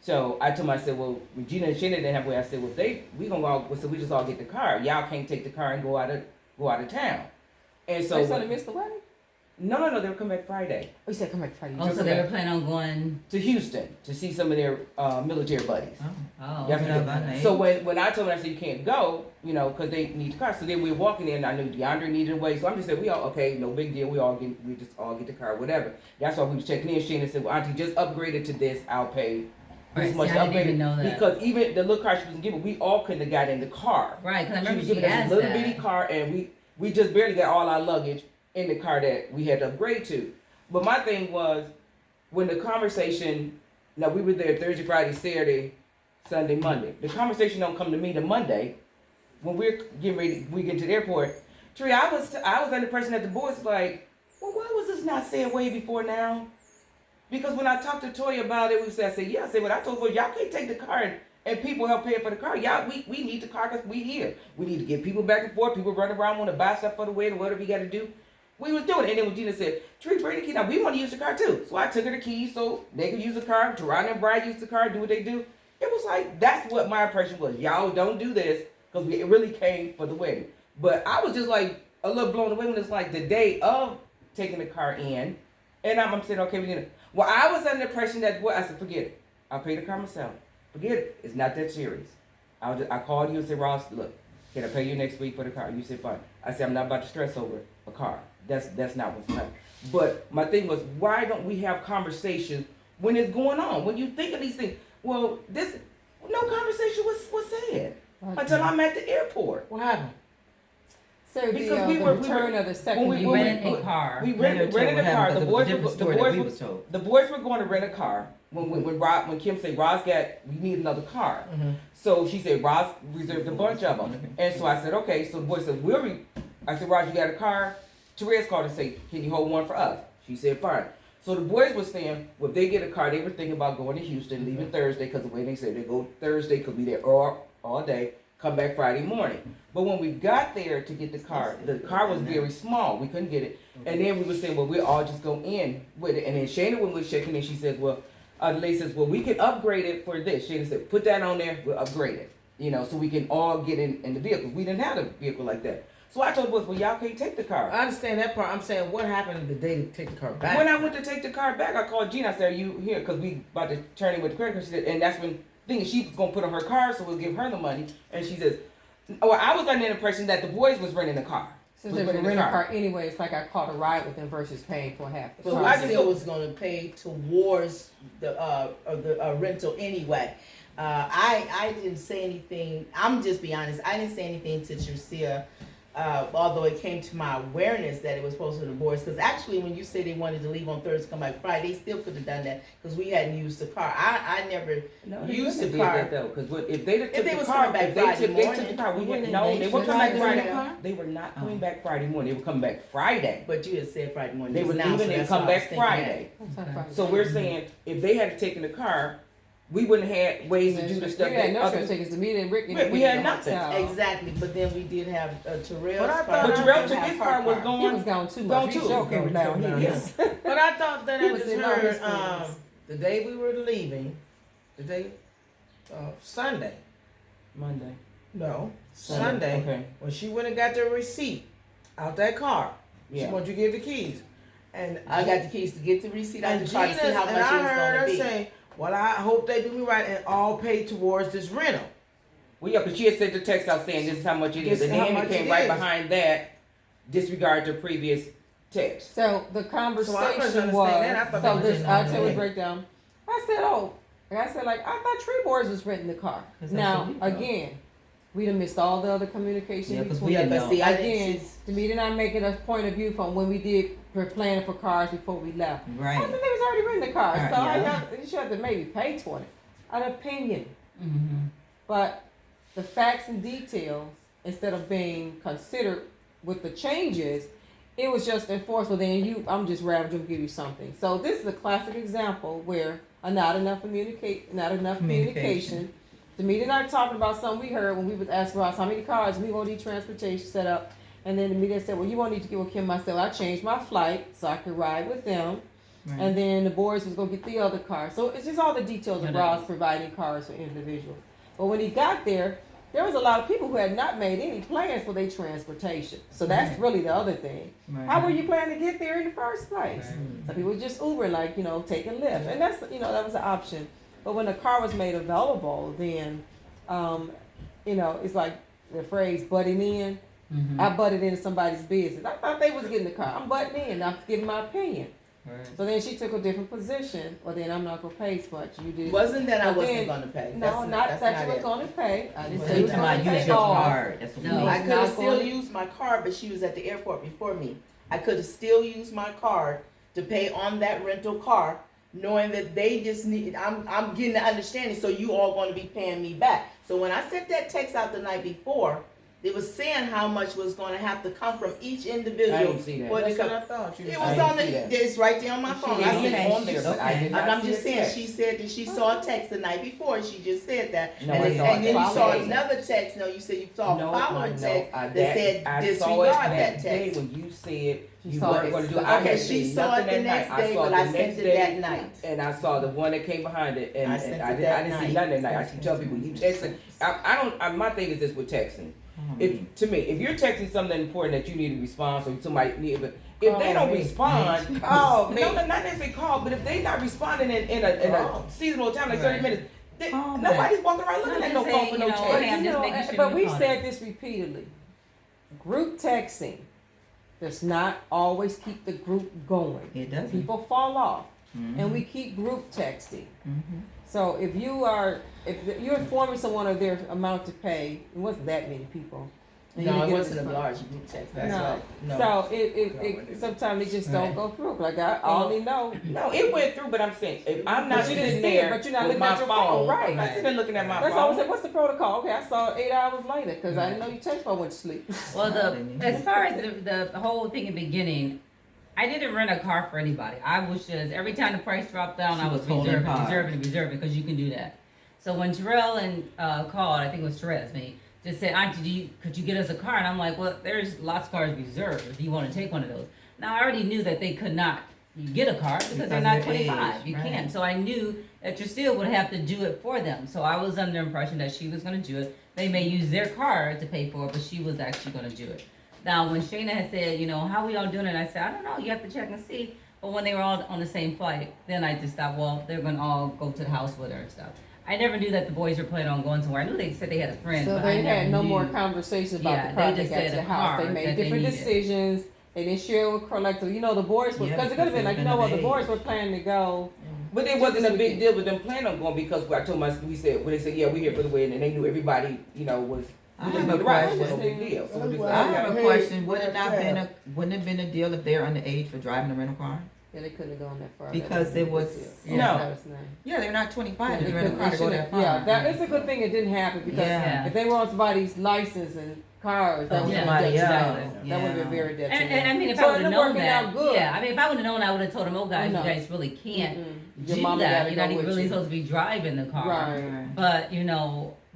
[SPEAKER 5] So I told them, I said, well, Regina and Shannon didn't have way. I said, well, we gonna go, so we just all get the car. Y'all can't take the car and go out of town. And so,
[SPEAKER 4] So they missed the wedding?
[SPEAKER 5] no, they were coming back Friday
[SPEAKER 4] Oh, you said come back Friday.
[SPEAKER 3] Oh, so they were planning on going.
[SPEAKER 5] to Houston to see some of their military buddies.
[SPEAKER 3] Oh,
[SPEAKER 5] Yeah,
[SPEAKER 1] okay.
[SPEAKER 5] okay. So when I told them, I said, you can't go, because they need the car. So then we were walking in, and I knew DeAndre needed a way. So I'm just saying, no big deal. We just all get the car, whatever. That's why we was checking in. Shannon said, well, Auntie, just upgraded to this. I'll pay this
[SPEAKER 3] Right,
[SPEAKER 5] much
[SPEAKER 3] see,
[SPEAKER 5] to
[SPEAKER 3] I didn't
[SPEAKER 5] upgrade.
[SPEAKER 3] even know that.
[SPEAKER 5] Because even the little car she was giving, we all couldn't have got in the car.
[SPEAKER 3] right, because I
[SPEAKER 5] She
[SPEAKER 3] remember
[SPEAKER 5] was
[SPEAKER 3] she
[SPEAKER 5] giving us
[SPEAKER 3] asked
[SPEAKER 5] a little
[SPEAKER 3] that.
[SPEAKER 5] bitty car, and we just barely got all our luggage in the car that we had to upgrade to. But my thing was, when the conversation, now we were there Thursday, Friday, Saturday, Sunday, Monday. The conversation don't come to me to Monday when we're getting ready, we get to the airport. Tree, I was under the person at the board was like, well, why was this not said way before now? Because when I talked to Toya about it, I said, well, I told her, y'all can't take the car and people help pay for the car. Y'all, we need the car because we here. We need to get people back and forth. People run around, want to buy stuff for the wedding, whatever we got to do. We was doing it. And then when Gina said, Tree, bring the key. Now, we want to use the car too. So I took her the keys so they could use the car. Teron and Brad use the car, do what they do. It was like, that's what my impression was. Y'all don't do this because it really came for the wedding. But I was just like a little blown away when it's like the day of taking the car in. And I'm saying, okay, we're going to. Well, I was under the impression that, I said, forget it. I'll pay the car myself. Forget it. It's not that serious. I called you and said, Ross, look, Can I pay you next week for the car? You said, fine. I said, I'm not about to stress over a car. That's not what's happening. But my thing was, why don't we have conversations when it's going on? When you think of these things, well, no conversation was said until I'm at the airport.
[SPEAKER 2] What happened?
[SPEAKER 4] So
[SPEAKER 5] Because
[SPEAKER 4] the return of the second
[SPEAKER 5] when we
[SPEAKER 3] You
[SPEAKER 4] year.
[SPEAKER 3] rented a car.
[SPEAKER 5] We rented a car. The boys
[SPEAKER 1] told.
[SPEAKER 5] the boys were going to rent a car when Kim said we need another car.
[SPEAKER 2] Mm-hmm.
[SPEAKER 5] So she said Roz reserved a bunch of them, and so I said okay. So the boy said I said Roz, you got a car? Therese called and said, can you hold one for us? She said fine. So the boys were saying, well, if they get a car, they were thinking about going to Houston, leaving Thursday, because the way they said they go Thursday, could be there all day, come back Friday morning. But when we got there to get the car was very small. We couldn't get it. And then we were saying, well, we'll all just go in with it. And then Shayna, when we was checking in, she said, well, the lady says, well, we can upgrade it for this. Shayna said, put that on there, we'll upgrade it. So we can all get in the vehicle. We didn't have a vehicle like that. So I told the boys, well, y'all can't take the car.
[SPEAKER 2] I understand that part. I'm saying, what happened the day to take the car back?
[SPEAKER 5] When I went to take the car back, I called Gina. I said, are you here? Because we about to turn in with the credit card. She said, and that's when she was going to put on her car, so we'll give her the money. And she says, well, I was under the impression that the boys was renting the car.
[SPEAKER 4] Since if you rent a car anyway, it's like I caught a ride with them versus paying for half the
[SPEAKER 2] But
[SPEAKER 5] So
[SPEAKER 2] we
[SPEAKER 5] I
[SPEAKER 4] price.
[SPEAKER 2] still was gonna pay towards the rental anyway. I didn't say anything. I'm just be honest. I didn't say anything to Tricia, although it came to my awareness that it was supposed to be the boys. Because actually, when you say they wanted to leave on Thursday, come back Friday, they still could have done that because we hadn't used the car. I never used the car.
[SPEAKER 5] Because if they took
[SPEAKER 2] they
[SPEAKER 5] the
[SPEAKER 2] was
[SPEAKER 5] car,
[SPEAKER 2] coming back
[SPEAKER 5] if they
[SPEAKER 2] Friday
[SPEAKER 5] took the
[SPEAKER 2] morning,
[SPEAKER 5] car, we wouldn't.
[SPEAKER 2] they
[SPEAKER 5] No, they were
[SPEAKER 2] should
[SPEAKER 5] coming back
[SPEAKER 2] not
[SPEAKER 5] Friday.
[SPEAKER 2] bring the car?
[SPEAKER 5] They were not coming back Friday morning. They were coming back Friday.
[SPEAKER 2] But you had said Friday morning.
[SPEAKER 5] They were
[SPEAKER 2] Now, so
[SPEAKER 5] leaving and
[SPEAKER 2] that's
[SPEAKER 5] come
[SPEAKER 2] why I was
[SPEAKER 5] back
[SPEAKER 2] thinking
[SPEAKER 5] Friday.
[SPEAKER 4] That's not Friday.
[SPEAKER 5] So we're saying if they had taken the car, we wouldn't have had ways to do the stuff
[SPEAKER 4] We had
[SPEAKER 5] that
[SPEAKER 4] no
[SPEAKER 5] others.
[SPEAKER 4] tickets. Me and Rick.
[SPEAKER 5] We had nothing.
[SPEAKER 2] Exactly, but then we did have Terrell's
[SPEAKER 6] But I
[SPEAKER 2] car.
[SPEAKER 6] thought-
[SPEAKER 5] But
[SPEAKER 2] and
[SPEAKER 5] Terrell
[SPEAKER 2] we
[SPEAKER 5] took
[SPEAKER 2] have
[SPEAKER 5] his
[SPEAKER 2] her
[SPEAKER 5] car was
[SPEAKER 4] He
[SPEAKER 5] gone.
[SPEAKER 4] was gone too
[SPEAKER 5] Gone
[SPEAKER 4] much.
[SPEAKER 5] too.
[SPEAKER 4] He's joking
[SPEAKER 2] Gone
[SPEAKER 4] down
[SPEAKER 2] too.
[SPEAKER 4] here.
[SPEAKER 2] Yes.
[SPEAKER 6] But I thought that
[SPEAKER 4] He
[SPEAKER 6] I
[SPEAKER 4] was
[SPEAKER 6] just
[SPEAKER 4] in all his
[SPEAKER 6] heard
[SPEAKER 4] things.
[SPEAKER 6] the day we were leaving, Sunday.
[SPEAKER 5] Monday.
[SPEAKER 6] No, Sunday.
[SPEAKER 5] Okay.
[SPEAKER 6] When she went and got the receipt out that car, she
[SPEAKER 5] Yeah.
[SPEAKER 6] wanted you to give the keys. And
[SPEAKER 2] I got the keys to get the receipt out
[SPEAKER 6] and
[SPEAKER 2] the car to
[SPEAKER 6] Gina,
[SPEAKER 2] see how
[SPEAKER 6] and
[SPEAKER 2] much
[SPEAKER 6] I
[SPEAKER 2] it was
[SPEAKER 6] heard
[SPEAKER 2] going
[SPEAKER 6] her
[SPEAKER 2] to be.
[SPEAKER 6] say, well, I hope they do me right and all pay towards this rental.
[SPEAKER 5] Well, yeah, but she had sent the text out saying this is how much it is,
[SPEAKER 6] This
[SPEAKER 5] and
[SPEAKER 6] is how
[SPEAKER 5] then it
[SPEAKER 6] much
[SPEAKER 5] came
[SPEAKER 6] it
[SPEAKER 5] right
[SPEAKER 6] is.
[SPEAKER 5] behind that, disregard the previous text.
[SPEAKER 4] So the
[SPEAKER 6] So I
[SPEAKER 4] conversation
[SPEAKER 6] understand
[SPEAKER 4] was.
[SPEAKER 6] that. I thought
[SPEAKER 4] So
[SPEAKER 6] they
[SPEAKER 4] this,
[SPEAKER 6] didn't
[SPEAKER 4] I'll
[SPEAKER 6] know
[SPEAKER 4] tell you
[SPEAKER 6] that.
[SPEAKER 4] the breakdown. I said, I thought Tree Boys was renting the car.
[SPEAKER 1] 'Cause that's
[SPEAKER 4] Now
[SPEAKER 1] what we thought.
[SPEAKER 4] again, we done missed all the other communication
[SPEAKER 1] Yeah, 'cause
[SPEAKER 4] between.
[SPEAKER 1] we didn't
[SPEAKER 2] but
[SPEAKER 1] know.
[SPEAKER 2] see, I
[SPEAKER 4] Again,
[SPEAKER 2] didn't.
[SPEAKER 4] Demeter and I making a point of view from when we were planning for cars before we left. I
[SPEAKER 1] Right.
[SPEAKER 4] said they was already renting the car,
[SPEAKER 1] Right,
[SPEAKER 4] so I
[SPEAKER 1] yeah.
[SPEAKER 4] got, you should have to maybe pay toward it. An opinion,
[SPEAKER 3] Mm-hmm.
[SPEAKER 4] but the facts and details, instead of being considered with the changes, it was just enforced. Well, then I'm just rather to give you something. So this is a classic example where not enough communication. Demeter and I talking about something we heard when we was asking Ross how many cars we gonna need transportation set up, and then Demeter said, well, you won't need to get with Kim myself. I changed my flight so I could ride with them.
[SPEAKER 1] Right.
[SPEAKER 4] And then the boys was gonna get the other car. So it's just all the details of
[SPEAKER 3] Yeah,
[SPEAKER 4] Ross providing cars for individuals. But when he got there was a lot of people who had not made any plans for their transportation. So that's
[SPEAKER 1] Right.
[SPEAKER 4] really the other thing.
[SPEAKER 1] Right.
[SPEAKER 4] How were you planning to get there in the first place?
[SPEAKER 1] Right.
[SPEAKER 4] Some people just Uber, like, taking Lyft. And that's, that was an option. But when the car was made available, then, it's like the phrase butting in.
[SPEAKER 3] Mm-hmm.
[SPEAKER 4] I butted into somebody's business. I thought they was getting the car. I'm butting in. I'm giving my opinion.
[SPEAKER 1] Right.
[SPEAKER 4] So then she took a different position. Well, then I'm not going to pay as much. You did.
[SPEAKER 2] Wasn't that I
[SPEAKER 4] But
[SPEAKER 2] wasn't
[SPEAKER 4] then-
[SPEAKER 2] going to pay?
[SPEAKER 4] No, not
[SPEAKER 2] that's
[SPEAKER 4] that you was
[SPEAKER 2] it.
[SPEAKER 4] going to pay. I didn't
[SPEAKER 2] Well,
[SPEAKER 4] say
[SPEAKER 1] You
[SPEAKER 4] you was
[SPEAKER 1] talking
[SPEAKER 4] going
[SPEAKER 1] about
[SPEAKER 4] to
[SPEAKER 1] use
[SPEAKER 4] pay
[SPEAKER 1] your
[SPEAKER 4] all.
[SPEAKER 1] card. That's what we
[SPEAKER 3] No.
[SPEAKER 1] need.
[SPEAKER 2] I could have
[SPEAKER 4] not
[SPEAKER 2] still
[SPEAKER 4] going-
[SPEAKER 2] used my card, but she was at the airport before me. I could have still used my card to pay on that rental car, knowing that they just need. I'm getting the understanding, so you all going to be paying me back. So when I sent that text out the night before, it was saying how much was going to have to come from each individual.
[SPEAKER 5] I didn't see that.
[SPEAKER 2] for the
[SPEAKER 6] That's what
[SPEAKER 2] co-
[SPEAKER 6] I thought.
[SPEAKER 2] It
[SPEAKER 5] I
[SPEAKER 2] was
[SPEAKER 5] didn't
[SPEAKER 2] on the.
[SPEAKER 5] see that.
[SPEAKER 2] It's right there on my phone. I
[SPEAKER 5] She
[SPEAKER 2] sent
[SPEAKER 5] didn't
[SPEAKER 2] it
[SPEAKER 5] on there, but I did not
[SPEAKER 2] And I'm
[SPEAKER 5] see
[SPEAKER 2] just
[SPEAKER 5] a
[SPEAKER 2] saying,
[SPEAKER 5] text.
[SPEAKER 2] she said that she saw a text the night before. She just said that.
[SPEAKER 5] No,
[SPEAKER 2] and
[SPEAKER 5] I
[SPEAKER 2] then,
[SPEAKER 5] saw
[SPEAKER 2] and then
[SPEAKER 5] it
[SPEAKER 2] you
[SPEAKER 5] that
[SPEAKER 2] saw
[SPEAKER 5] day.
[SPEAKER 2] another text. No, you said you saw a following text
[SPEAKER 5] I
[SPEAKER 2] that said
[SPEAKER 5] I saw it
[SPEAKER 2] disregard
[SPEAKER 5] that
[SPEAKER 2] that
[SPEAKER 5] day
[SPEAKER 2] text.
[SPEAKER 5] when you said
[SPEAKER 4] She
[SPEAKER 5] you
[SPEAKER 4] saw
[SPEAKER 5] weren't
[SPEAKER 4] it.
[SPEAKER 5] going to do it. I
[SPEAKER 2] Okay,
[SPEAKER 5] hadn't
[SPEAKER 2] she
[SPEAKER 5] seen
[SPEAKER 2] saw
[SPEAKER 5] nothing
[SPEAKER 2] it the
[SPEAKER 5] that
[SPEAKER 2] next
[SPEAKER 5] night.
[SPEAKER 2] day,
[SPEAKER 5] saw
[SPEAKER 2] but
[SPEAKER 5] the
[SPEAKER 2] I
[SPEAKER 5] next
[SPEAKER 2] sent it
[SPEAKER 5] day,
[SPEAKER 2] that night.
[SPEAKER 5] and I saw the one that came behind it, and,
[SPEAKER 2] I
[SPEAKER 5] and
[SPEAKER 2] sent
[SPEAKER 5] I,
[SPEAKER 2] it
[SPEAKER 5] did,
[SPEAKER 2] that
[SPEAKER 5] I didn't see
[SPEAKER 2] night.
[SPEAKER 5] nothing that night. I keep telling people you texting. My thing is this with texting. If to me, if you're texting something important that you need a response or somebody need, but if they don't respond,
[SPEAKER 6] Call me.
[SPEAKER 5] no, not necessarily call, but if they not responding in a
[SPEAKER 6] Call.
[SPEAKER 5] seasonal time like 30
[SPEAKER 1] Right.
[SPEAKER 5] minutes,
[SPEAKER 1] Calm
[SPEAKER 5] Nobody's walking around looking
[SPEAKER 3] No,
[SPEAKER 5] at no
[SPEAKER 3] just
[SPEAKER 5] phone
[SPEAKER 3] say,
[SPEAKER 5] for no
[SPEAKER 3] you know,
[SPEAKER 5] check.
[SPEAKER 3] hey, I'm just making sure
[SPEAKER 4] but
[SPEAKER 3] you
[SPEAKER 4] we
[SPEAKER 3] caught
[SPEAKER 4] said
[SPEAKER 3] it.
[SPEAKER 4] this repeatedly. Group texting does not always keep the group going.
[SPEAKER 1] It doesn't.
[SPEAKER 4] People fall off,
[SPEAKER 1] Mhm.
[SPEAKER 4] and we keep group texting.
[SPEAKER 1] Mhm.
[SPEAKER 4] So if you're informing someone of their amount to pay, it wasn't that many people. And you
[SPEAKER 2] No,
[SPEAKER 4] didn't
[SPEAKER 2] it
[SPEAKER 4] get
[SPEAKER 2] wasn't a
[SPEAKER 4] response.
[SPEAKER 2] large group text. That's
[SPEAKER 4] No.
[SPEAKER 2] right. No.
[SPEAKER 4] So it sometimes they just don't
[SPEAKER 2] Right.
[SPEAKER 4] go through. Like I only know.
[SPEAKER 5] No, it went through, but I'm saying if I'm not
[SPEAKER 4] But you didn't
[SPEAKER 5] sitting
[SPEAKER 4] see it,
[SPEAKER 5] there
[SPEAKER 4] but you're not
[SPEAKER 5] with
[SPEAKER 4] looking
[SPEAKER 5] my
[SPEAKER 4] at your phone, right.
[SPEAKER 5] I'm not sitting there looking at my
[SPEAKER 4] That's why I was
[SPEAKER 5] phone.
[SPEAKER 4] like, what's the protocol? Okay, I saw it 8 hours later because I didn't know you text before I went to sleep.
[SPEAKER 3] Well,
[SPEAKER 1] didn't
[SPEAKER 3] as far as the whole thing in the beginning, I didn't rent a car for anybody. I was just every time the price dropped down,
[SPEAKER 1] She
[SPEAKER 3] I was
[SPEAKER 1] was holding cards.
[SPEAKER 3] reserving because you can do that. So when Terrell and called, I think it was Therese, me, just said, Auntie, could you get us a car? And I'm like, well, there's lots of cars reserved if you want to take one of those. Now I already knew that they could not get a car because they're
[SPEAKER 1] Because
[SPEAKER 3] not
[SPEAKER 1] of their
[SPEAKER 3] 25.
[SPEAKER 1] age,
[SPEAKER 3] You
[SPEAKER 1] right.
[SPEAKER 3] can't. So I knew that Drusilla would have to do it for them. So I was under the impression that she was going to do it. They may use their car to pay for it, but she was actually going to do it. Now, when Shayna had said, how we all doing it, I said, I don't know, you have to check and see. But when they were all on the same flight, then I just thought, well, they're going to all go to the house with her and stuff. I never knew that the boys were planning on going somewhere. I knew they said they had a friend,
[SPEAKER 4] So
[SPEAKER 3] but
[SPEAKER 4] they
[SPEAKER 3] I never
[SPEAKER 4] had no
[SPEAKER 3] knew.
[SPEAKER 4] more conversations about
[SPEAKER 3] Yeah,
[SPEAKER 4] the car.
[SPEAKER 3] they just
[SPEAKER 4] got to
[SPEAKER 3] said
[SPEAKER 4] the
[SPEAKER 3] a
[SPEAKER 4] house.
[SPEAKER 3] car
[SPEAKER 4] They made
[SPEAKER 3] that they
[SPEAKER 4] different
[SPEAKER 3] needed.
[SPEAKER 4] decisions. They didn't share with collectively. The boys were
[SPEAKER 1] Yeah,
[SPEAKER 4] because it could have been
[SPEAKER 1] because
[SPEAKER 4] like,
[SPEAKER 1] they've
[SPEAKER 4] you know what,
[SPEAKER 1] been
[SPEAKER 4] the
[SPEAKER 1] of
[SPEAKER 4] boys
[SPEAKER 1] age.
[SPEAKER 4] were planning to go.
[SPEAKER 5] But it wasn't a big deal with them planning on going because I told we said when they said yeah we here for the wedding and they knew everybody was.
[SPEAKER 1] I
[SPEAKER 5] we
[SPEAKER 1] have
[SPEAKER 5] just
[SPEAKER 1] a
[SPEAKER 5] knew the ride. It
[SPEAKER 1] question.
[SPEAKER 5] wasn't a big deal. So we just
[SPEAKER 1] I have a
[SPEAKER 6] Hey,
[SPEAKER 1] question. Would it not
[SPEAKER 6] what's
[SPEAKER 1] been
[SPEAKER 6] that?
[SPEAKER 1] wouldn't it been a deal if they're underage for driving a rental car?
[SPEAKER 4] Yeah, they couldn't have gone that far.
[SPEAKER 1] Because it was-
[SPEAKER 5] No.
[SPEAKER 1] Yeah, they're not 25
[SPEAKER 4] Yeah,
[SPEAKER 1] to rent a car to go that far.
[SPEAKER 4] yeah, that is a good thing it didn't happen because
[SPEAKER 1] Yeah.
[SPEAKER 4] if they were on somebody's license and cars, that
[SPEAKER 1] Oh,
[SPEAKER 4] would have
[SPEAKER 1] somebody
[SPEAKER 4] been
[SPEAKER 1] else.
[SPEAKER 4] detrimental. That would have
[SPEAKER 1] Yeah.
[SPEAKER 4] been very detrimental.
[SPEAKER 3] And I mean, if
[SPEAKER 4] So
[SPEAKER 3] I
[SPEAKER 4] it
[SPEAKER 3] would have
[SPEAKER 4] ended
[SPEAKER 3] known
[SPEAKER 4] working
[SPEAKER 3] that,
[SPEAKER 4] out good.
[SPEAKER 3] yeah. I mean, if I would have known, I would have told them, "Oh, guys,
[SPEAKER 4] No.
[SPEAKER 3] you guys really can't
[SPEAKER 4] Your
[SPEAKER 3] do
[SPEAKER 4] mama
[SPEAKER 3] that.
[SPEAKER 4] gotta
[SPEAKER 3] You're
[SPEAKER 4] go
[SPEAKER 3] not even
[SPEAKER 4] with
[SPEAKER 3] really
[SPEAKER 4] you."
[SPEAKER 3] supposed to be driving the car."
[SPEAKER 4] Right.